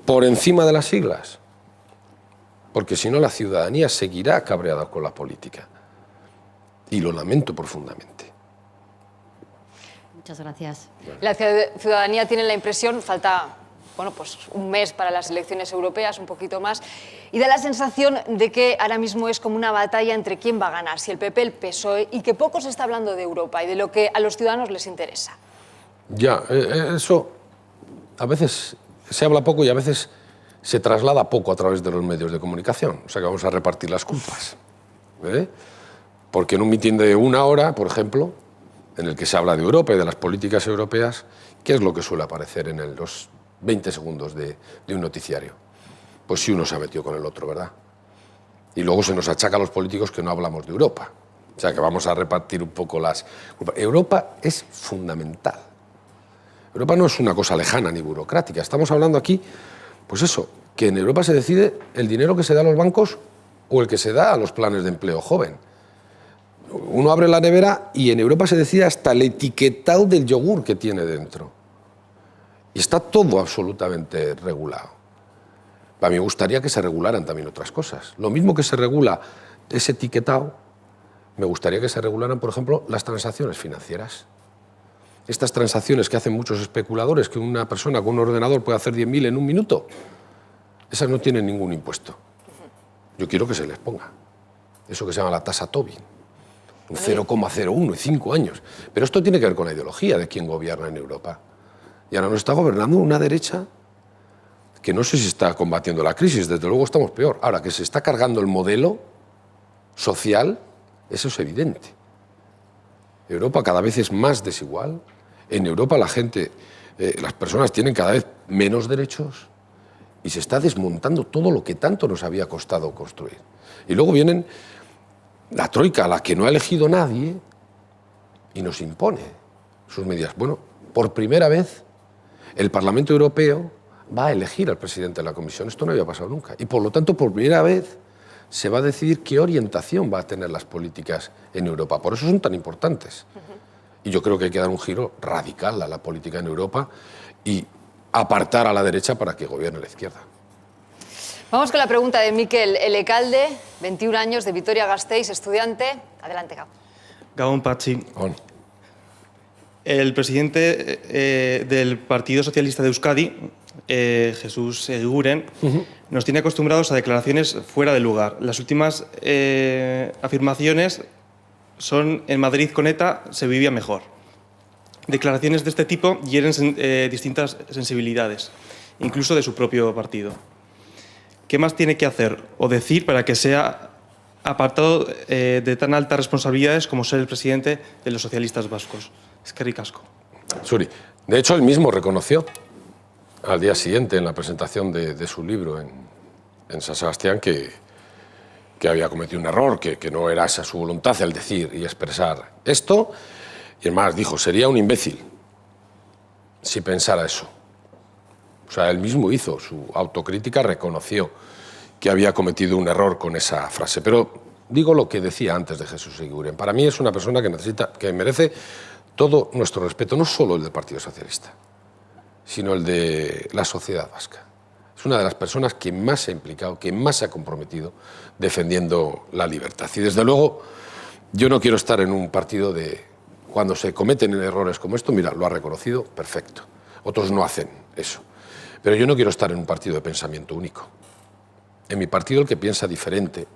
por encima de las siglas, porque si no la ciudadanía seguirá cabreada con la política. Y lo lamento profundamente. Muchas gracias. La ciudadanía tiene la impresión, falta pues un mes para las elecciones europeas, un poquito más, y da la sensación de que ahora mismo es como una batalla entre quién va a ganar, si el PP, el PSOE, y que poco se está hablando de Europa y de lo que a los ciudadanos les interesa. Ya, eso a veces se habla poco y a veces se traslada poco a través de los medios de comunicación. O sea que vamos a repartir las culpas. Porque en un mitin de 1 hora, por ejemplo, en el que se habla de Europa y de las políticas europeas, ¿qué es lo que suele aparecer en los 20 segundos de un noticiario? Pues si uno se ha metido con el otro, ¿verdad? Y luego se nos achaca a los políticos que no hablamos de Europa. O sea que vamos a repartir un poco las culpas. Europa es fundamental. Europa no es una cosa lejana ni burocrática. Estamos hablando aquí, pues eso, que en Europa se decide el dinero que se da a los bancos o el que se da a los planes de empleo joven. Uno abre la nevera y en Europa se decide hasta el etiquetado del yogur que tiene dentro. Y está todo absolutamente regulado. A mí me gustaría que se regularan también otras cosas. Lo mismo que se regula ese etiquetado, me gustaría que se regularan, por ejemplo, las transacciones financieras. Estas transacciones que hacen muchos especuladores, que una persona con un ordenador puede hacer 10.000 en un minuto, esas no tienen ningún impuesto. Yo quiero que se les ponga. Eso que se llama la tasa Tobin. Un 0,01 y 5 años. Pero esto tiene que ver con la ideología de quien gobierna en Europa. Y ahora nos está gobernando una derecha que no sé si está combatiendo la crisis, desde luego estamos peor. Ahora, que se está cargando el modelo social, eso es evidente. Europa cada vez es más desigual. En Europa la gente, las personas tienen cada vez menos derechos y se está desmontando todo lo que tanto nos había costado construir. Y luego vienen la troika, a la que no ha elegido nadie, y nos impone sus medidas. Bueno, por primera vez el Parlamento Europeo va a elegir al presidente de la Comisión. Esto no había pasado nunca. Y por lo tanto, por primera vez se va a decidir qué orientación va a tener las políticas en Europa. Por eso son tan importantes. Y yo creo que hay que dar un giro radical a la política en Europa y apartar a la derecha para que gobierne la izquierda. Vamos con la pregunta de Mikel Elecalde, 21 años, de Vitoria-Gasteiz, estudiante. Adelante, Gabo. Gabón Patxi. El presidente del Partido Socialista de Euskadi, Jesús Eguiguren, nos tiene acostumbrados a declaraciones fuera de lugar. Las últimas afirmaciones son: en Madrid con ETA se vivía mejor. Declaraciones de este tipo hieren distintas sensibilidades, incluso de su propio partido. ¿Qué más tiene que hacer o decir para que sea apartado de tan altas responsabilidades como ser el presidente de los socialistas vascos? Eskerrik asko. Zuri, de hecho, él mismo reconoció al día siguiente, en la presentación de su libro en San Sebastián, que había cometido un error, que no era esa su voluntad el decir y expresar esto. Y además dijo, sería un imbécil si pensara eso. O sea, él mismo hizo su autocrítica, reconoció que había cometido un error con esa frase. Pero digo lo que decía antes de Jesús Eguiguren. Para mí es una persona que merece todo nuestro respeto, no solo el del Partido Socialista, sino el de la sociedad vasca. Es una de las personas que más se ha implicado, que más se ha comprometido defendiendo la libertad. Y desde luego, yo no quiero estar en un partido de... Cuando se cometen errores como esto, mira, lo ha reconocido, perfecto. Otros no hacen eso. Pero yo no quiero estar en un partido de pensamiento único. En mi partido, el que piensa diferente,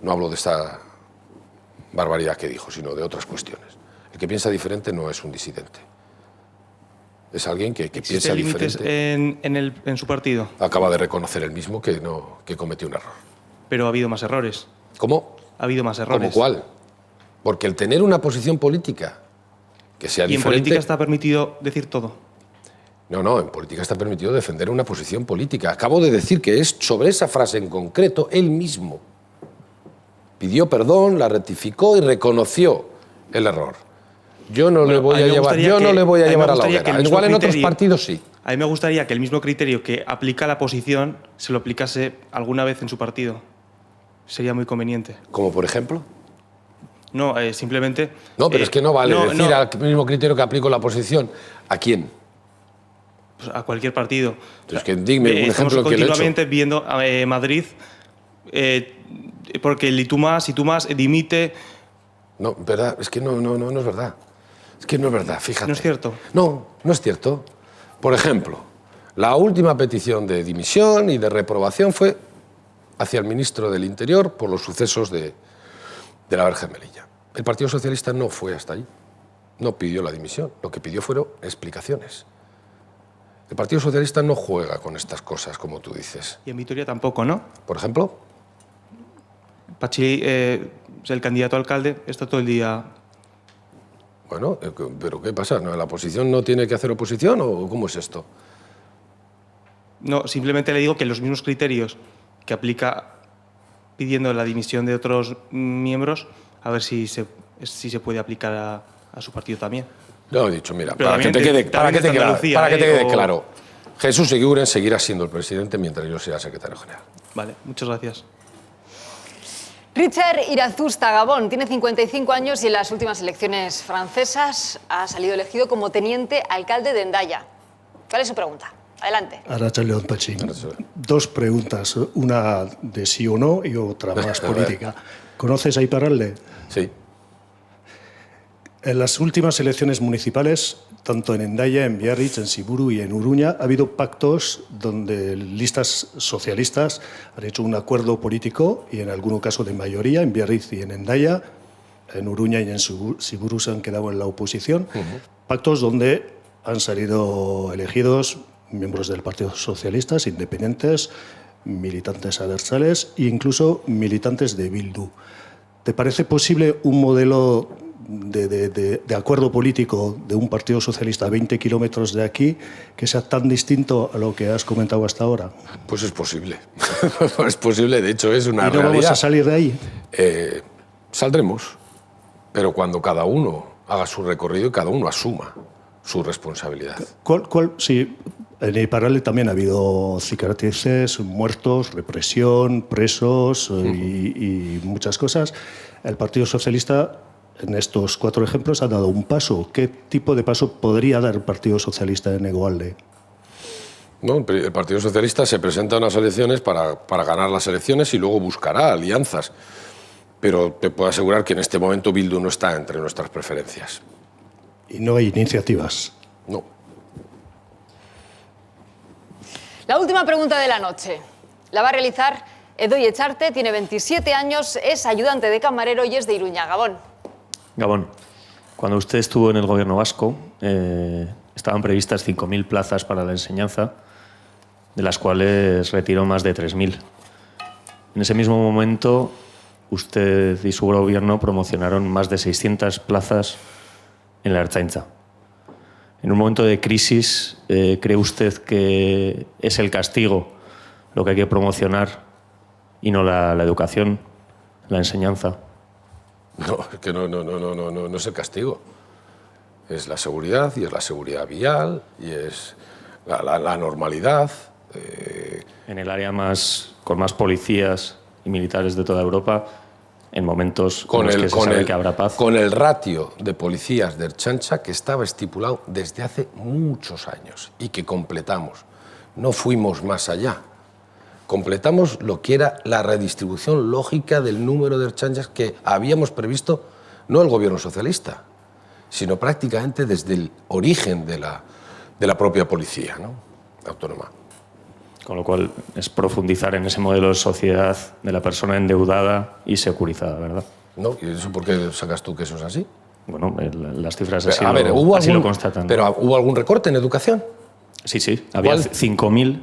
no hablo de esta barbaridad que dijo, sino de otras cuestiones. El que piensa diferente no es un disidente. Es alguien que piensa diferente. En su partido? Acaba de reconocer él mismo que cometió un error. Pero ha habido más errores. ¿Cómo? Ha habido más errores. ¿Cómo cuál? Porque el tener una posición política que sea diferente... ¿Y en política está permitido decir todo? No, en política está permitido defender una posición política. Acabo de decir que es sobre esa frase en concreto, él mismo pidió perdón, la rectificó y reconoció el error. Yo no le voy a llevar a la hoguera. Igual en otros partidos sí. A mí me gustaría que el mismo criterio que aplica la oposición se lo aplicase alguna vez en su partido. Sería muy conveniente. ¿Como por ejemplo? No, simplemente... No, pero es que no vale decir al mismo criterio que aplico la oposición. ¿A quién? Pues a cualquier partido. Entonces, que dime un ejemplo que le he hecho. Continuamente viendo a Madrid, porque el y tú más dimite... No, verdad, es que no es verdad. Es que no es verdad, fíjate. ¿No es cierto? No es cierto. Por ejemplo, la última petición de dimisión y de reprobación fue hacia el ministro del Interior por los sucesos de la Verge Melilla. El Partido Socialista no fue hasta allí, no pidió la dimisión, lo que pidió fueron explicaciones. El Partido Socialista no juega con estas cosas, como tú dices. Y en Vitoria tampoco, ¿no? Por ejemplo. Pachi, el candidato a alcalde, está todo el día... Bueno, ¿pero qué pasa? ¿La oposición no tiene que hacer oposición o cómo es esto? No, simplemente le digo que los mismos criterios que aplica pidiendo la dimisión de otros miembros, a ver si se puede aplicar a su partido también. Lo he dicho, mira, para que te quede claro. Jesús Eguiguren seguirá siendo el presidente mientras yo sea secretario general. Vale, muchas gracias. Richard Irazusta, Gabón, tiene 55 años y en las últimas elecciones francesas ha salido elegido como teniente alcalde de Hendaya. ¿Cuál es su pregunta? Adelante. Arratsaldeon, Pachi. Dos preguntas, una de sí o no y otra más política. ¿Conoces a Iparralde? Sí. En las últimas elecciones municipales, tanto en Hendaya, en Biarritz, en Siburu y en Uruña, ha habido pactos donde listas socialistas han hecho un acuerdo político y en algún caso de mayoría, en Biarritz y en Hendaya, en Uruña y en Siburu se han quedado en la oposición. Pactos donde han salido elegidos miembros del Partido Socialista, independientes, militantes abertzales e incluso militantes de Bildu. ¿Te parece posible un modelo de acuerdo político de un Partido Socialista a 20 kilómetros de aquí que sea tan distinto a lo que has comentado hasta ahora? Pues es posible. Es posible, de hecho es una realidad. ¿Y no vamos a salir de ahí? Saldremos, pero cuando cada uno haga su recorrido y cada uno asuma su responsabilidad. Sí, en Iparralde también ha habido cicatrices, muertos, represión, presos y muchas cosas. El Partido Socialista, en estos 4 ejemplos, ha dado un paso. ¿Qué tipo de paso podría dar el Partido Socialista en Egualde? No, el Partido Socialista se presenta a unas elecciones para ganar las elecciones y luego buscará alianzas. Pero te puedo asegurar que en este momento Bildu no está entre nuestras preferencias. ¿Y no hay iniciativas? No. La última pregunta de la noche la va a realizar Edoy Echarte, tiene 27 años, es ayudante de camarero y es de Iruña, Gabón. Gabón, cuando usted estuvo en el gobierno vasco, estaban previstas 5.000 plazas para la enseñanza, de las cuales retiró más de 3.000. En ese mismo momento, usted y su gobierno promocionaron más de 600 plazas en la Ertzaintza. En un momento de crisis, ¿cree usted que es el castigo lo que hay que promocionar y no la educación, la enseñanza? No, es que no es el castigo. Es la seguridad, y es la seguridad vial, y es la normalidad. En el área con más policías y militares de toda Europa, en momentos en los que se sabe que habrá paz. Con el ratio de policías de Ertzaintza que estaba estipulado desde hace muchos años y que completamos. No fuimos más allá. Completamos lo que era la redistribución lógica del número de ertzaintzas que habíamos previsto, no el gobierno socialista, sino prácticamente desde el origen de la propia policía, ¿no?, autónoma. Con lo cual es profundizar en ese modelo de sociedad de la persona endeudada y securizada, ¿verdad? No, ¿y eso por qué sacas tú que eso es así? Bueno, las cifras así, pero, lo constatan. ¿Pero hubo algún recorte en educación? Sí. Había 5.000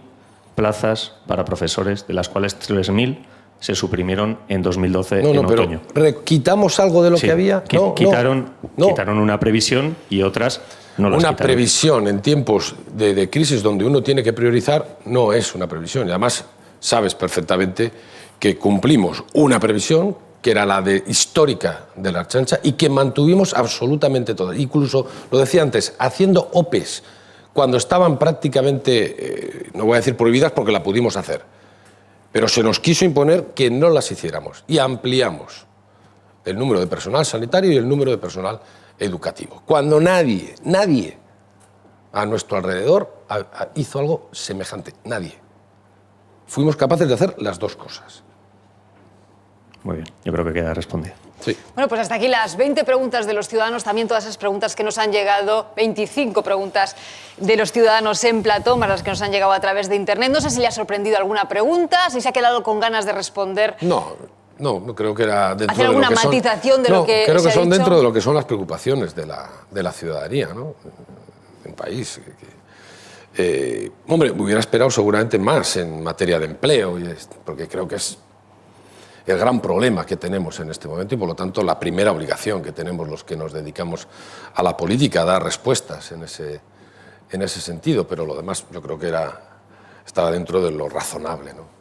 plazas para profesores, de las cuales 3.000 se suprimieron en 2012 en otoño. Pero ¿quitamos algo de lo que había? Quitaron una previsión y otras no las Una quitaron. previsión en tiempos de crisis donde uno tiene que priorizar no es una previsión. Y además sabes perfectamente que cumplimos una previsión que era la histórica de la Ertzaintza y que mantuvimos absolutamente todas. Incluso, lo decía antes, haciendo OPEs cuando estaban prácticamente, no voy a decir prohibidas porque la pudimos hacer, pero se nos quiso imponer que no las hiciéramos y ampliamos el número de personal sanitario y el número de personal educativo. Cuando nadie a nuestro alrededor hizo algo semejante, nadie. Fuimos capaces de hacer las dos cosas. Muy bien, yo creo que queda respondido. Sí. Bueno, pues hasta aquí las 20 preguntas de los ciudadanos, también todas esas preguntas que nos han llegado, 25 preguntas de los ciudadanos en plató, más las que nos han llegado a través de internet. No sé si le ha sorprendido alguna pregunta, si se ha quedado con ganas de responder. No creo que era dentro ¿Hacer alguna matización de lo que creo se que ha son dicho? dentro de lo que son las preocupaciones de la ciudadanía, ¿no?, en país. Hombre, me hubiera esperado seguramente más en materia de empleo, porque creo que es el gran problema que tenemos en este momento y, por lo tanto, la primera obligación que tenemos los que nos dedicamos a la política, a dar respuestas en ese sentido, pero lo demás yo creo que estaba dentro de lo razonable, ¿no?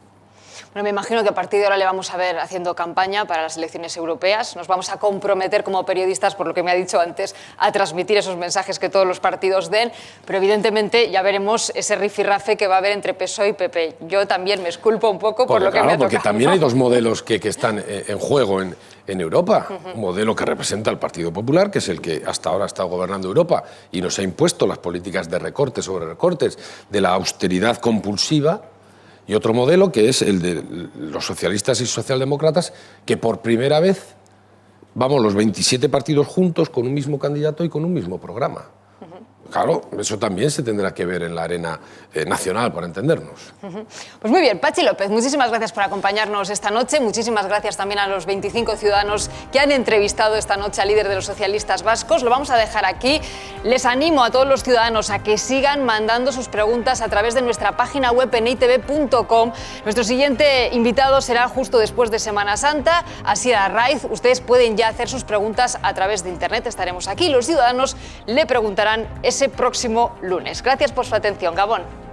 Bueno, me imagino que a partir de ahora le vamos a ver haciendo campaña para las elecciones europeas. Nos vamos a comprometer como periodistas, por lo que me ha dicho antes, a transmitir esos mensajes que todos los partidos den, pero evidentemente ya veremos ese rifirrafe que va a haber entre PSOE y PP. Yo también me exculpo un poco por lo que me ha tocado. Porque también hay dos modelos que están en juego en Europa. Un modelo que representa al Partido Popular, que es el que hasta ahora ha estado gobernando Europa y nos ha impuesto las políticas de recortes sobre recortes, de la austeridad compulsiva, y otro modelo que es el de los socialistas y socialdemócratas, que por primera vez vamos los 27 partidos juntos con un mismo candidato y con un mismo programa. Claro, eso también se tendrá que ver en la arena nacional, para entendernos. Pues muy bien, Patxi López, muchísimas gracias por acompañarnos esta noche. Muchísimas gracias también a los 25 ciudadanos que han entrevistado esta noche al líder de los socialistas vascos. Lo vamos a dejar aquí. Les animo a todos los ciudadanos a que sigan mandando sus preguntas a través de nuestra página web en eitv.com. Nuestro siguiente invitado será justo después de Semana Santa, Asier Arraiz. Ustedes pueden ya hacer sus preguntas a través de internet. Estaremos aquí. Los ciudadanos le preguntarán ese próximo lunes. Gracias por su atención. Gabón.